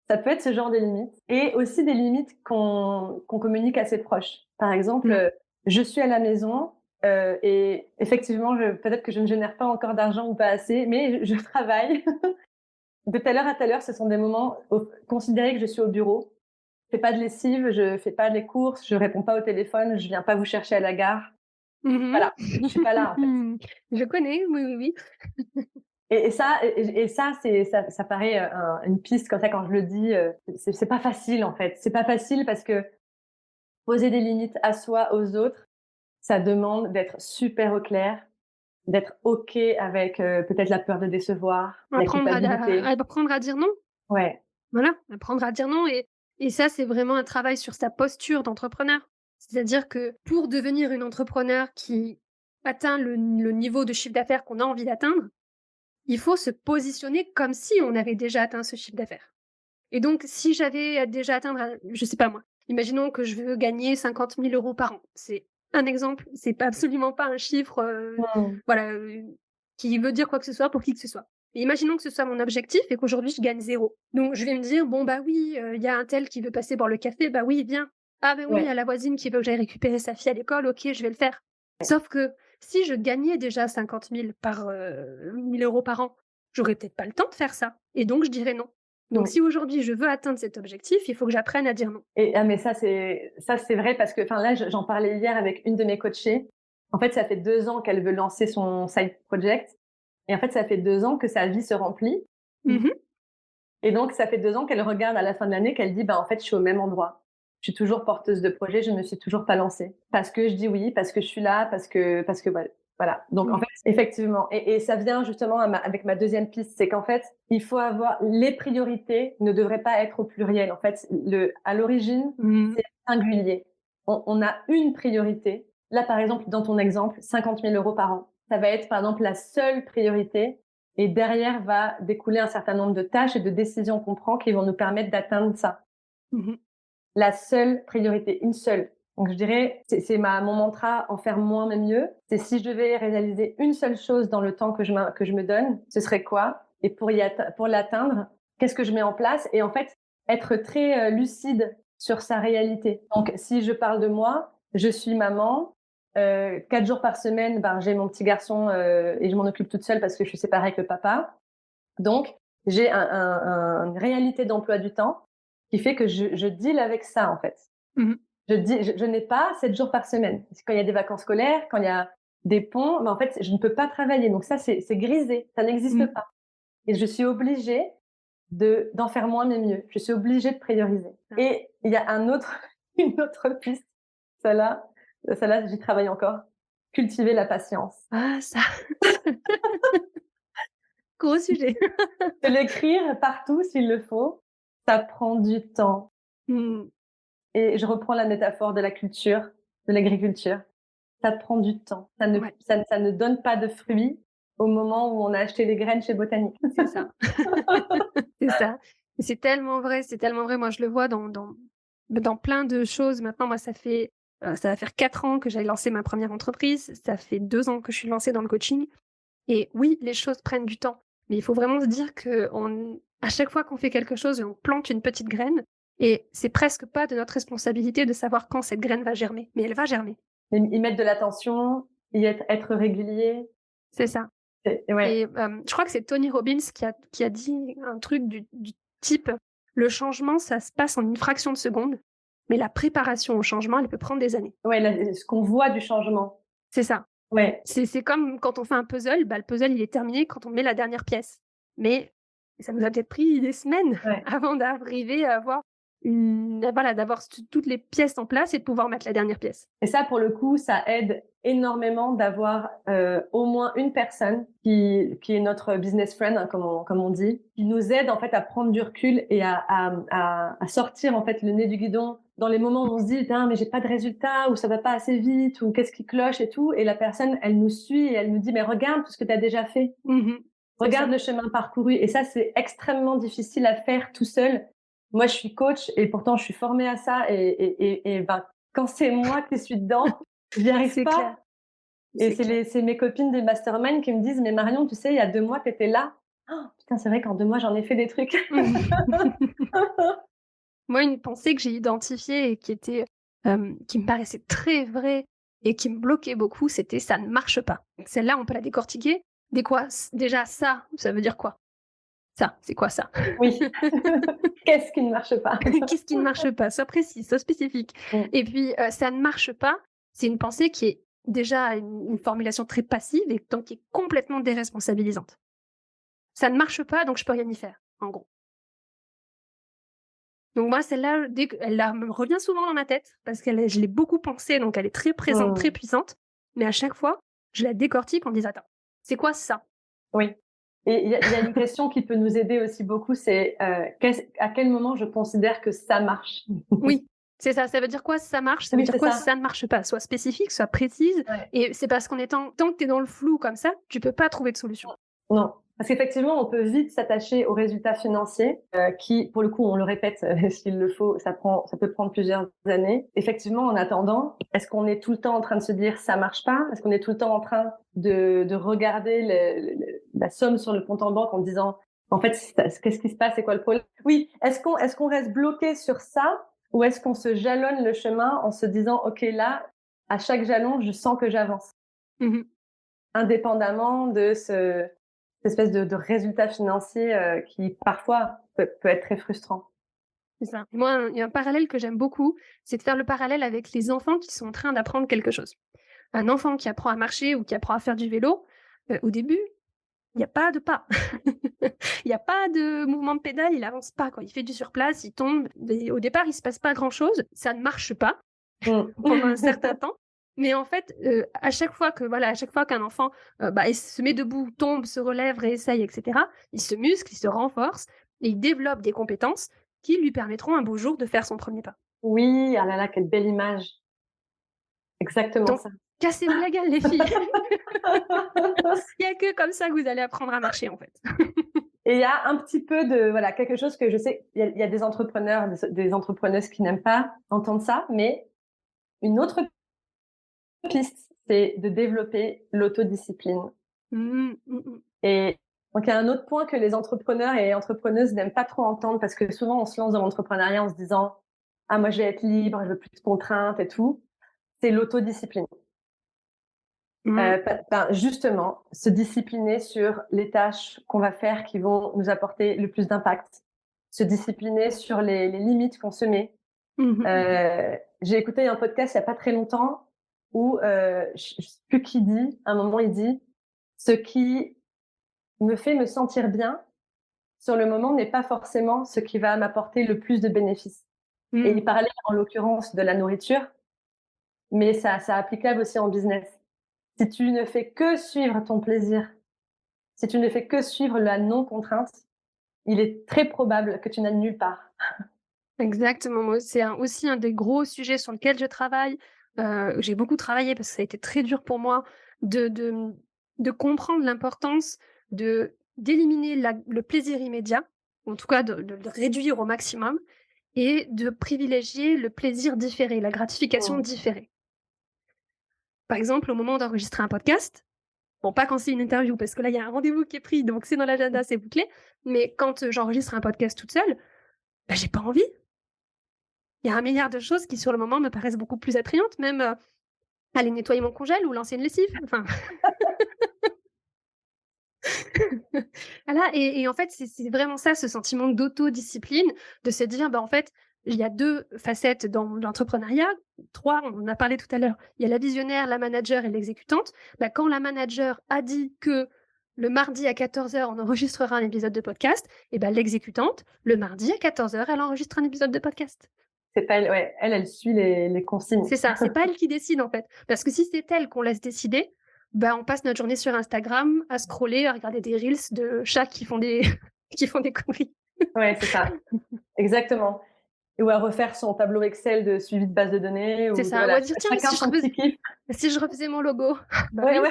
Ça peut être ce genre de limites et aussi des limites qu'on communique à ses proches. Par exemple, Mmh. je suis à la maison, et effectivement, peut-être que je ne génère pas encore d'argent ou pas assez, mais je travaille. De telle heure à telle heure, ce sont des moments considérez que je suis au bureau. Je fais pas de lessive, je fais pas les courses, je réponds pas au téléphone, je viens pas vous chercher à la gare. Mmh. Voilà, je suis pas là, en fait. Je connais, oui, oui, oui. Et ça, ça paraît une piste comme ça quand je le dis, c'est pas facile en fait. C'est pas facile parce que poser des limites à soi, aux autres, ça demande d'être super au clair, d'être OK avec, peut-être la peur de décevoir, la culpabilité. Apprendre à dire non. Ouais, Voilà, apprendre à dire non et ça, c'est vraiment un travail sur sa posture d'entrepreneur. C'est-à-dire que pour devenir une entrepreneur qui atteint le niveau de chiffre d'affaires qu'on a envie d'atteindre, il faut se positionner comme si on avait déjà atteint ce chiffre d'affaires. Et donc, si j'avais déjà atteindre, je sais pas moi, imaginons que je veux gagner 50 000 € par an. C'est un exemple, c'est pas absolument pas un chiffre, mmh, voilà, qui veut dire quoi que ce soit pour qui que ce soit. Et imaginons que ce soit mon objectif et qu'aujourd'hui je gagne 0. Donc je vais me dire: «Bon, bah oui, il y a un tel qui veut passer boire le café, bah oui, viens. Ah bah oui, il y a ouais, la voisine qui veut que j'aille récupérer sa fille à l'école, OK, je vais le faire». Sauf que si je gagnais déjà 50 000 € par an, j'aurais peut-être pas le temps de faire ça et donc je dirais non. Donc mmh. si aujourd'hui je veux atteindre cet objectif, il faut que j'apprenne à dire non. Et ah mais ça c'est vrai parce que enfin là, j'en parlais hier avec une de mes coachées. En fait, ça fait 2 ans qu'elle veut lancer son side project et en fait, ça fait 2 ans que sa vie se remplit. Mmh. Et donc, ça fait 2 ans qu'elle regarde à la fin de l'année, qu'elle dit: «Bah, en fait, je suis au même endroit. Je suis toujours porteuse de projet, je ne me suis toujours pas lancée. Parce que je dis oui, parce que je suis là, parce que voilà». Donc en Mmh. fait, effectivement et ça vient justement avec ma deuxième piste, c'est qu'en fait, il faut avoir les priorités ne devraient pas être au pluriel. En fait, à l'origine, Mmh. c'est singulier. On a une priorité. Là, par exemple, dans ton exemple, 50 000 € par an. Ça va être, par exemple, la seule priorité Et derrière va découler un certain nombre de tâches et de décisions qu'on prend qui vont nous permettre d'atteindre ça. La seule priorité, une seule. Donc je dirais, c'est mon mantra, en faire moins mais mieux. C'est si je devais réaliser une seule chose dans le temps que je me donne, ce serait quoi? Et pour l'atteindre, qu'est-ce que je mets en place? Et en fait, être très lucide sur sa réalité. Donc si je parle de moi, je suis maman. 4 jours par semaine, j'ai mon petit garçon et je m'en occupe toute seule parce que je suis séparée avec le papa. Donc j'ai une réalité d'emploi du temps qui fait que je deal avec ça en fait. Je n'ai pas 7 jours par semaine. Parce que quand il y a des vacances scolaires, quand il y a des ponts, en fait, je ne peux pas travailler. Donc ça, c'est grisé. Ça n'existe pas. Et je suis obligée d'en faire moins mais mieux. Je suis obligée de prioriser. Et il y a une autre piste. Celle-là, j'y travaille encore. Cultiver la patience. Ah, ça. Gros sujet. De l'écrire partout s'il le faut. Ça prend du temps. Et je reprends la métaphore de la culture, de l'agriculture. Ça prend du temps. Ça ne donne pas de fruits au moment où on a acheté les graines chez Botanique. C'est ça. C'est ça. C'est tellement vrai, c'est tellement vrai. Moi, je le vois dans plein de choses. Maintenant, moi, ça va faire 4 ans que j'ai lancé ma première entreprise. Ça fait 2 ans que je suis lancée dans le coaching. Et oui, les choses prennent du temps. Mais il faut vraiment se dire à chaque fois qu'on fait quelque chose, on plante une petite graine. Et c'est presque pas de notre responsabilité de savoir quand cette graine va germer. Mais elle va germer. Y mettre de l'attention, être régulier. C'est ça. Ouais. Et je crois que c'est Tony Robbins qui a dit un truc du type le changement, ça se passe en une fraction de seconde, mais la préparation au changement, elle peut prendre des années. Ouais, ce qu'on voit du changement. C'est ça. Ouais. C'est comme quand on fait un puzzle, le puzzle il est terminé quand on met la dernière pièce. Mais ça nous a peut-être pris des semaines avant d'arriver à avoir d'avoir toutes les pièces en place et de pouvoir mettre la dernière pièce. Et ça, pour le coup, ça aide énormément d'avoir au moins une personne qui est notre business friend, hein, comme on dit, qui nous aide en fait à prendre du recul et à sortir en fait le nez du guidon dans les moments où on se dit mais j'ai pas de résultat, ou ça va pas assez vite, ou qu'est-ce qui cloche et tout. Et la personne, elle nous suit et elle nous dit mais regarde tout ce que tu as déjà fait. Regarde le chemin parcouru. Et ça, c'est extrêmement difficile à faire tout seul. Moi, je suis coach et pourtant, je suis formée à ça. Et quand c'est moi qui suis dedans, j'y arrive pas. Clair. Et c'est mes copines des masterminds qui me disent, mais Marion, tu sais, il y a 2 mois, tu étais là. Oh, putain, c'est vrai qu'en 2 mois, j'en ai fait des trucs. Moi, une pensée que j'ai identifiée et qui me paraissait très vraie et qui me bloquait beaucoup, c'était ça ne marche pas. Celle-là, on peut la décortiquer. Déjà, ça veut dire quoi? Ça, c'est quoi ça? Oui. Qu'est-ce qui ne marche pas? Qu'est-ce qui ne marche pas? Sois précis, sois spécifique. Et puis, ça ne marche pas, c'est une pensée qui est déjà une formulation très passive et donc qui est complètement déresponsabilisante. Ça ne marche pas, donc je peux rien y faire, en gros. Donc moi, celle-là, elle me revient souvent dans ma tête parce je l'ai beaucoup pensée, donc elle est très présente, très puissante. Mais à chaque fois, je la décortique en disant attends, c'est quoi ça? Oui. Et il y a une question qui peut nous aider aussi beaucoup, c'est à quel moment je considère que ça marche? Oui, c'est ça. Ça veut dire quoi ça marche? Ça veut dire quoi ça ne marche pas? Sois spécifique, sois précise. Ouais. Et c'est parce tant que tu es dans le flou comme ça, tu peux pas trouver de solution. Non. Parce qu'effectivement, on peut vite s'attacher aux résultats financiers qui, pour le coup, on le répète s'il le faut, ça peut prendre plusieurs années. Effectivement, en attendant, est-ce qu'on est tout le temps en train de se dire ça marche pas? Est-ce qu'on est tout le temps en train de regarder la somme sur le compte en banque en disant en fait, qu'est-ce qui se passe? C'est quoi le problème? Oui. Est-ce qu'on reste bloqué sur ça, ou est-ce qu'on se jalonne le chemin en se disant ok, là, à chaque jalon, je sens que j'avance, indépendamment de cette espèce de résultat financier qui parfois peut être très frustrant. C'est ça. Moi, il y a un parallèle que j'aime beaucoup, c'est de faire le parallèle avec les enfants qui sont en train d'apprendre quelque chose. Un enfant qui apprend à marcher ou qui apprend à faire du vélo, au début, il n'y a pas de pas. Il n'y a pas de mouvement de pédale, il avance pas, quoi. Il fait du surplace, il tombe. Au départ, il se passe pas grand-chose. Ça ne marche pas pendant un certain temps. Mais en fait, à chaque fois qu'un enfant il se met debout, tombe, se relève, réessaye, etc., il se muscle, il se renforce et il développe des compétences qui lui permettront un beau jour de faire son premier pas. Oui, ah là là, quelle belle image. Exactement ça. Cassez-vous la gueule, les filles. Il n'y a que comme ça que vous allez apprendre à marcher, en fait. Et il y a un petit peu de, voilà, quelque chose que je sais, il y a des entrepreneurs, des entrepreneuses qui n'aiment pas entendre ça, mais une autre piste, c'est de développer l'autodiscipline. Et donc, il y a un autre point que les entrepreneurs et entrepreneuses n'aiment pas trop entendre, parce que souvent, on se lance dans l'entrepreneuriat en se disant « Ah, moi, je vais être libre, je veux plus de contraintes et tout ». C'est l'autodiscipline. Justement, se discipliner sur les tâches qu'on va faire qui vont nous apporter le plus d'impact. Se discipliner sur les limites qu'on se met. J'ai écouté un podcast il n'y a pas très longtemps où, je ne sais plus qui dit, à un moment, il dit « Ce qui me fait me sentir bien sur le moment n'est pas forcément ce qui va m'apporter le plus de bénéfices. » Et il parlait en l'occurrence de la nourriture, mais ça applicable aussi en business. Si tu ne fais que suivre ton plaisir, si tu ne fais que suivre la non-contrainte, il est très probable que tu n'ailles nulle part. Exactement. C'est aussi un des gros sujets sur lequel je travaille. J'ai beaucoup travaillé parce que ça a été très dur pour moi de comprendre l'importance d'éliminer le plaisir immédiat, en tout cas de le réduire au maximum, et de privilégier le plaisir différé, la gratification différée. Par exemple, au moment d'enregistrer un podcast, bon, pas quand c'est une interview, parce que là, il y a un rendez-vous qui est pris, donc c'est dans l'agenda, c'est bouclé, mais quand j'enregistre un podcast toute seule, j'ai pas envie. Il y a un milliard de choses qui, sur le moment, me paraissent beaucoup plus attrayantes, même aller nettoyer mon congèle ou lancer une lessive. Enfin... voilà, et en fait, c'est vraiment ça, ce sentiment d'autodiscipline, de se dire, en fait, il y a 2 facettes dans l'entrepreneuriat, 3, on en a parlé tout à l'heure. Il y a la visionnaire, la manager et l'exécutante. Quand la manager a dit que le mardi à 14h, on enregistrera un épisode de podcast, et l'exécutante, le mardi à 14h, elle enregistre un épisode de podcast. C'est pas elle, ouais, elle suit les consignes. C'est ça, c'est pas elle qui décide en fait. Parce que si c'est elle qu'on laisse décider, on passe notre journée sur Instagram à scroller, à regarder des reels de chats qui font des, qui font des conneries. Ouais, c'est ça. Exactement. Ou à refaire son tableau Excel de suivi de base de données. C'est ou ça, voilà, ou à dire, tiens, si je refaisais mon logo. Ouais.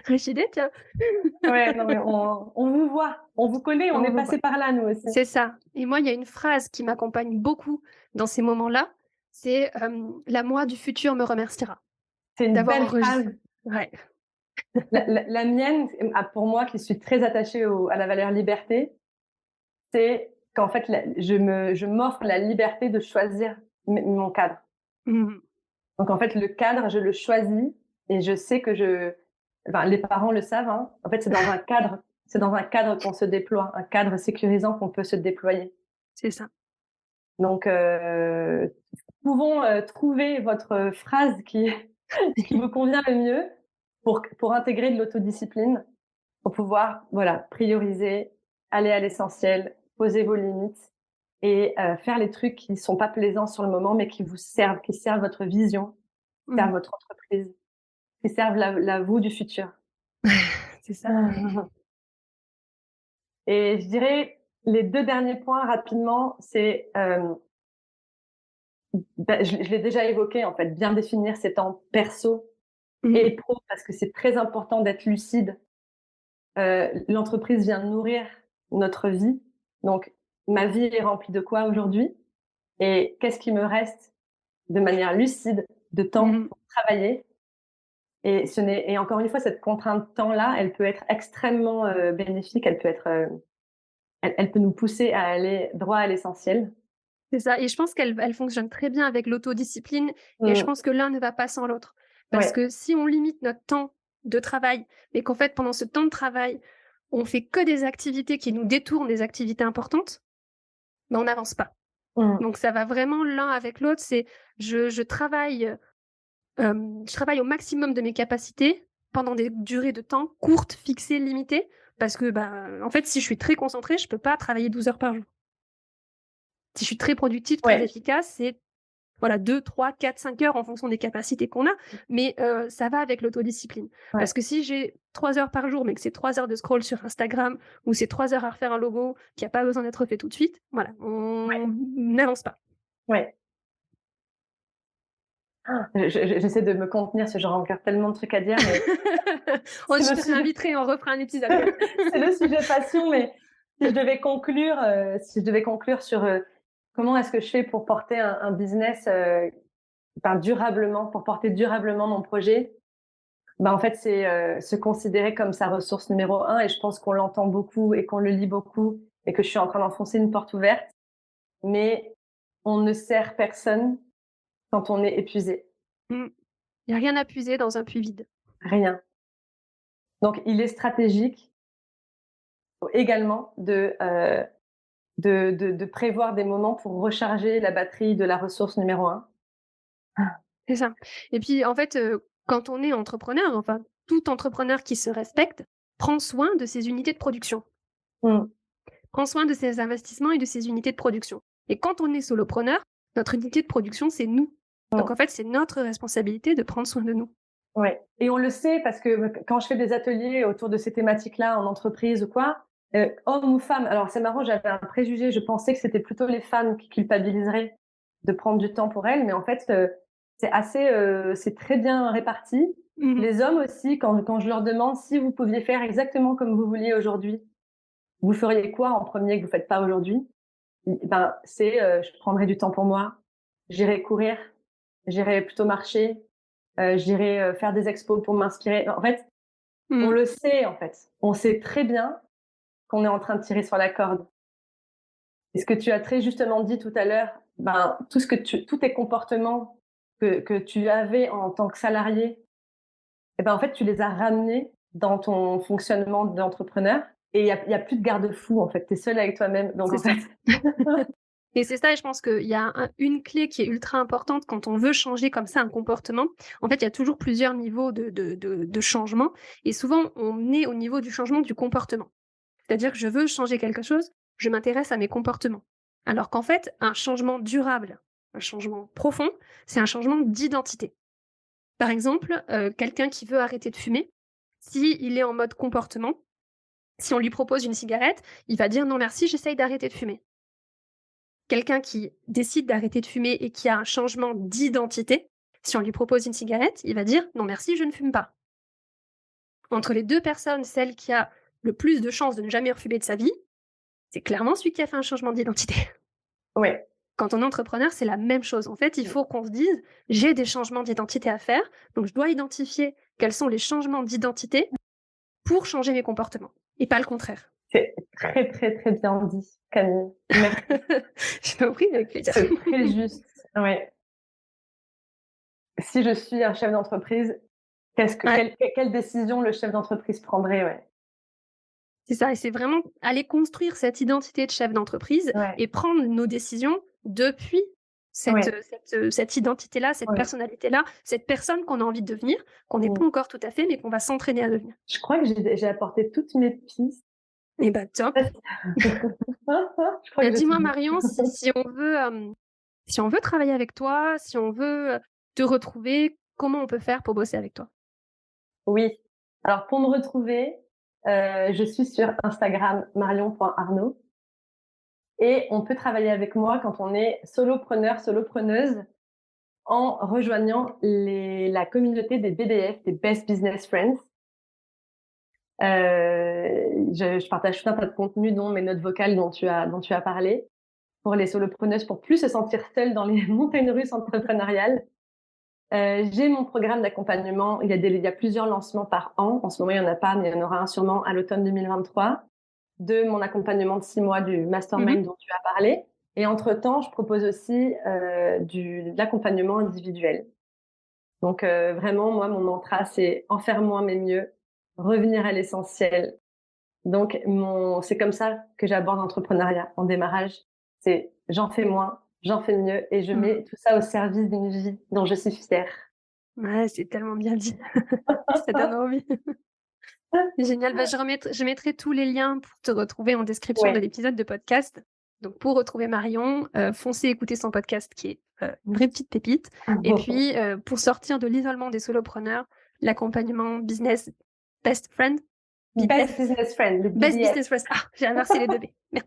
Riche idée, tiens. Ouais, non, mais on vous voit, on vous connaît, on est passé par là, nous aussi. C'est ça. Et moi, il y a une phrase qui m'accompagne beaucoup dans ces moments-là, c'est la moi du futur me remerciera. C'est une belle phrase. Ouais. La mienne, pour moi, qui suis très attachée à la valeur liberté, c'est qu'en fait, je m'offre la liberté de choisir mon cadre. Donc, en fait, le cadre, je le choisis et je sais que les parents le savent, hein. En fait, c'est dans un cadre qu'on se déploie, un cadre sécurisant qu'on peut se déployer. C'est ça. Donc, pouvons trouver votre phrase qui vous convient le mieux pour intégrer de l'autodiscipline, pour pouvoir, prioriser, aller à l'essentiel, poser vos limites et faire les trucs qui sont pas plaisants sur le moment, mais qui vous servent, qui servent votre vision, qui servent votre entreprise, qui servent la vous du futur. C'est ça. Et je dirais, les 2 derniers points rapidement, c'est, je l'ai déjà évoqué, en fait, bien définir ses temps perso et pro, parce que c'est très important d'être lucide. L'entreprise vient nourrir notre vie. Donc, ma vie est remplie de quoi aujourd'hui? Et qu'est-ce qui me reste de manière lucide de temps pour travailler? Et encore une fois, cette contrainte temps-là, elle peut être extrêmement bénéfique. Elle peut être, elle peut nous pousser à aller droit à l'essentiel. C'est ça. Et je pense qu'elle fonctionne très bien avec l'autodiscipline. Et je pense que l'un ne va pas sans l'autre. Parce que si on limite notre temps de travail, mais qu'en fait, pendant ce temps de travail, on fait que des activités qui nous détournent des activités importantes, on n'avance pas. Donc, ça va vraiment l'un avec l'autre. C'est je travaille au maximum de mes capacités pendant des durées de temps courtes, fixées, limitées. Parce que, en fait, si je suis très concentrée, je peux pas travailler 12 heures par jour. Si je suis très productive, très efficace, c'est 2, 3, 4, 5 heures en fonction des capacités qu'on a, mais ça va avec l'autodiscipline. Parce que si j'ai 3 heures par jour, mais que c'est 3 heures de scroll sur Instagram, ou c'est 3 heures à refaire un logo qui n'a pas besoin d'être fait tout de suite, on n'avance pas. Ouais. J'essaie de me contenir parce que j'aurais encore tellement de trucs à dire, mais Je te réinviterai, on refera un épisode. c'est le sujet passion, mais si je devais conclure sur comment est-ce que je fais pour porter un business durablement, pour porter durablement mon projet, en fait, c'est se considérer comme sa ressource numéro 1, et je pense qu'on l'entend beaucoup et qu'on le lit beaucoup et que je suis en train d'enfoncer une porte ouverte, mais on ne sert personne quand on est épuisé. Il n'y a rien à puiser dans un puits vide. Rien. Donc, il est stratégique également de prévoir des moments pour recharger la batterie de la ressource numéro 1. C'est ça. Et puis, en fait, quand on est entrepreneur, enfin, tout entrepreneur qui se respecte prend soin de ses unités de production. Prend soin de ses investissements et de ses unités de production. Et quand on est solopreneur, notre unité de production, c'est nous. Donc, en fait, c'est notre responsabilité de prendre soin de nous. Oui. Et on le sait parce que quand je fais des ateliers autour de ces thématiques-là en entreprise ou quoi, hommes ou femmes, alors c'est marrant, j'avais un préjugé, je pensais que c'était plutôt les femmes qui culpabiliseraient de prendre du temps pour elles, mais en fait, c'est très bien réparti. Les hommes aussi, quand je leur demande si vous pouviez faire exactement comme vous vouliez aujourd'hui, vous feriez quoi en premier que vous faites pas aujourd'hui? Je prendrais du temps pour moi, j'irai courir, j'irai plutôt marcher, j'irai faire des expos pour m'inspirer. En fait, on le sait, en fait. On sait très bien qu'on est en train de tirer sur la corde. Et ce que tu as très justement dit tout à l'heure, tous tes comportements que tu avais en tant que salarié, en fait, tu les as ramenés dans ton fonctionnement d'entrepreneur. Et il y a plus de garde-fou, en fait. Tu es seul avec toi-même. Donc, en fait. Et c'est ça, et je pense qu'il y a une clé qui est ultra importante quand on veut changer comme ça un comportement. En fait, il y a toujours plusieurs niveaux de changement. Et souvent, on est au niveau du changement du comportement. C'est-à-dire que je veux changer quelque chose, je m'intéresse à mes comportements. Alors qu'en fait, un changement durable, un changement profond, c'est un changement d'identité. Par exemple, quelqu'un qui veut arrêter de fumer, s'il est en mode comportement, si on lui propose une cigarette, il va dire non merci, j'essaye d'arrêter de fumer. Quelqu'un qui décide d'arrêter de fumer et qui a un changement d'identité, si on lui propose une cigarette, il va dire non merci, je ne fume pas. Entre les deux personnes, celle qui a le plus de chances de ne jamais refumer de sa vie, c'est clairement celui qui a fait un changement d'identité. Oui. Quand on est entrepreneur, c'est la même chose. En fait, il faut qu'on se dise, j'ai des changements d'identité à faire, donc je dois identifier quels sont les changements d'identité pour changer mes comportements, et pas le contraire. C'est très, très, très bien dit, Camille. Merci. Je t'en prie, avec plaisir. C'est très juste. Ouais. Si je suis un chef d'entreprise, quelle décision le chef d'entreprise prendrait, C'est ça, et c'est vraiment aller construire cette identité de chef d'entreprise et prendre nos décisions depuis cette identité-là, cette personnalité-là, cette personne qu'on a envie de devenir, qu'on n'est pas encore tout à fait, mais qu'on va s'entraîner à devenir. Je crois que j'ai apporté toutes mes pistes. Eh ben, top. Dis-moi, Marion, si on veut travailler avec toi, si on veut te retrouver, comment on peut faire pour bosser avec toi? Oui. Alors, pour me retrouver, je suis sur Instagram marion.arnaud. Et on peut travailler avec moi quand on est solopreneur, solopreneuse, en rejoignant la communauté des BBF, des Best Business Friends. Je partage tout un tas de contenus, dont mes notes vocales dont tu as parlé, pour les solopreneuses, pour plus se sentir seules dans les montagnes russes entrepreneuriales. J'ai mon programme d'accompagnement. Il y a plusieurs lancements par an. En ce moment, il n'y en a pas, mais il y en aura un sûrement à l'automne 2023. De mon accompagnement de 6 mois du mastermind dont tu as parlé. Et entre-temps, je propose aussi de l'accompagnement individuel. Donc, vraiment, moi, mon mantra, c'est en faire moins mais mieux, revenir à l'essentiel. Donc, c'est comme ça que j'aborde l'entrepreneuriat en démarrage. C'est j'en fais moins, j'en fais mieux, et je mets tout ça au service d'une vie dont je suis fière. Ouais, c'est tellement bien dit. Ça donne envie. Génial. Je mettrai tous les liens pour te retrouver en description de l'épisode de podcast. Donc, pour retrouver Marion, foncez écouter son podcast qui est une vraie petite pépite. Et puis, pour sortir de l'isolement des solopreneurs, l'accompagnement business best friend. Best business friend. Le Best business friend. Ah, j'ai inversé les deux B. Merde.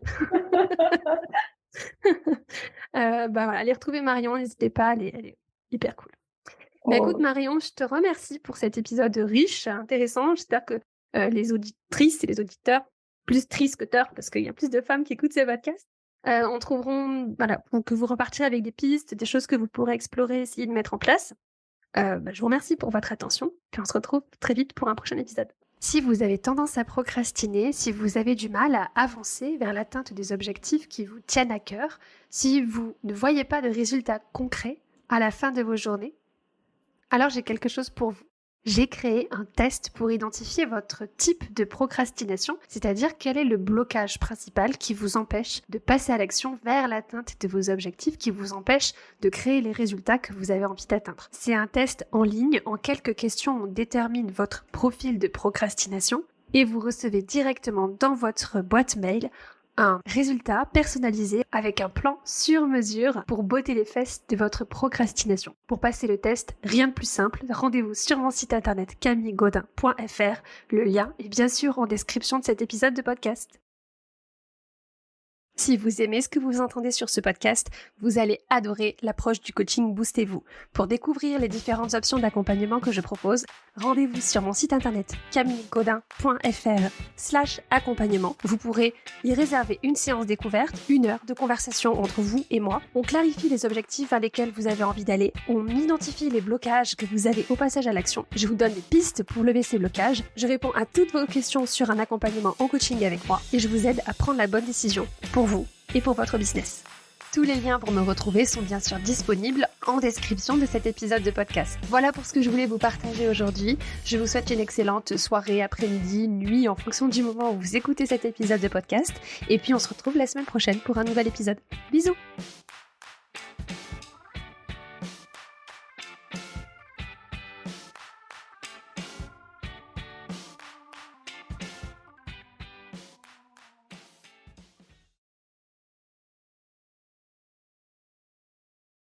Voilà, allez retrouver Marion, n'hésitez pas, elle est hyper cool. Écoute Marion, je te remercie pour cet épisode riche, intéressant. J'espère que les auditrices et les auditeurs, plus tristes que teurs, parce qu'il y a plus de femmes qui écoutent ces podcasts, en trouveront, que vous repartirez avec des pistes, des choses que vous pourrez explorer, essayer de mettre en place. Je vous remercie pour votre attention, puis on se retrouve très vite pour un prochain épisode. Si vous avez tendance à procrastiner, si vous avez du mal à avancer vers l'atteinte des objectifs qui vous tiennent à cœur, si vous ne voyez pas de résultats concrets à la fin de vos journées, alors j'ai quelque chose pour vous. J'ai créé un test pour identifier votre type de procrastination, c'est-à-dire quel est le blocage principal qui vous empêche de passer à l'action vers l'atteinte de vos objectifs, qui vous empêche de créer les résultats que vous avez envie d'atteindre. C'est un test en ligne, en quelques questions on détermine votre profil de procrastination et vous recevez directement dans votre boîte mail un résultat personnalisé avec un plan sur mesure pour botter les fesses de votre procrastination. Pour passer le test, rien de plus simple, rendez-vous sur mon site internet camillegaudin.fr. Le lien est bien sûr en description de cet épisode de podcast. Si vous aimez ce que vous entendez sur ce podcast, vous allez adorer l'approche du coaching Boostez-vous. Pour découvrir les différentes options d'accompagnement que je propose, rendez-vous sur mon site internet camillegaudin.fr/accompagnement. Vous pourrez y réserver une séance découverte, 1 heure de conversation entre vous et moi. On clarifie les objectifs vers lesquels vous avez envie d'aller. On identifie les blocages que vous avez au passage à l'action. Je vous donne des pistes pour lever ces blocages. Je réponds à toutes vos questions sur un accompagnement en coaching avec moi et je vous aide à prendre la bonne décision pour vous et pour votre business. Tous les liens pour me retrouver sont bien sûr disponibles en description de cet épisode de podcast. Voilà pour ce que je voulais vous partager aujourd'hui. Je vous souhaite une excellente soirée, après-midi, nuit, en fonction du moment où vous écoutez cet épisode de podcast. Et puis on se retrouve la semaine prochaine pour un nouvel épisode. Bisous!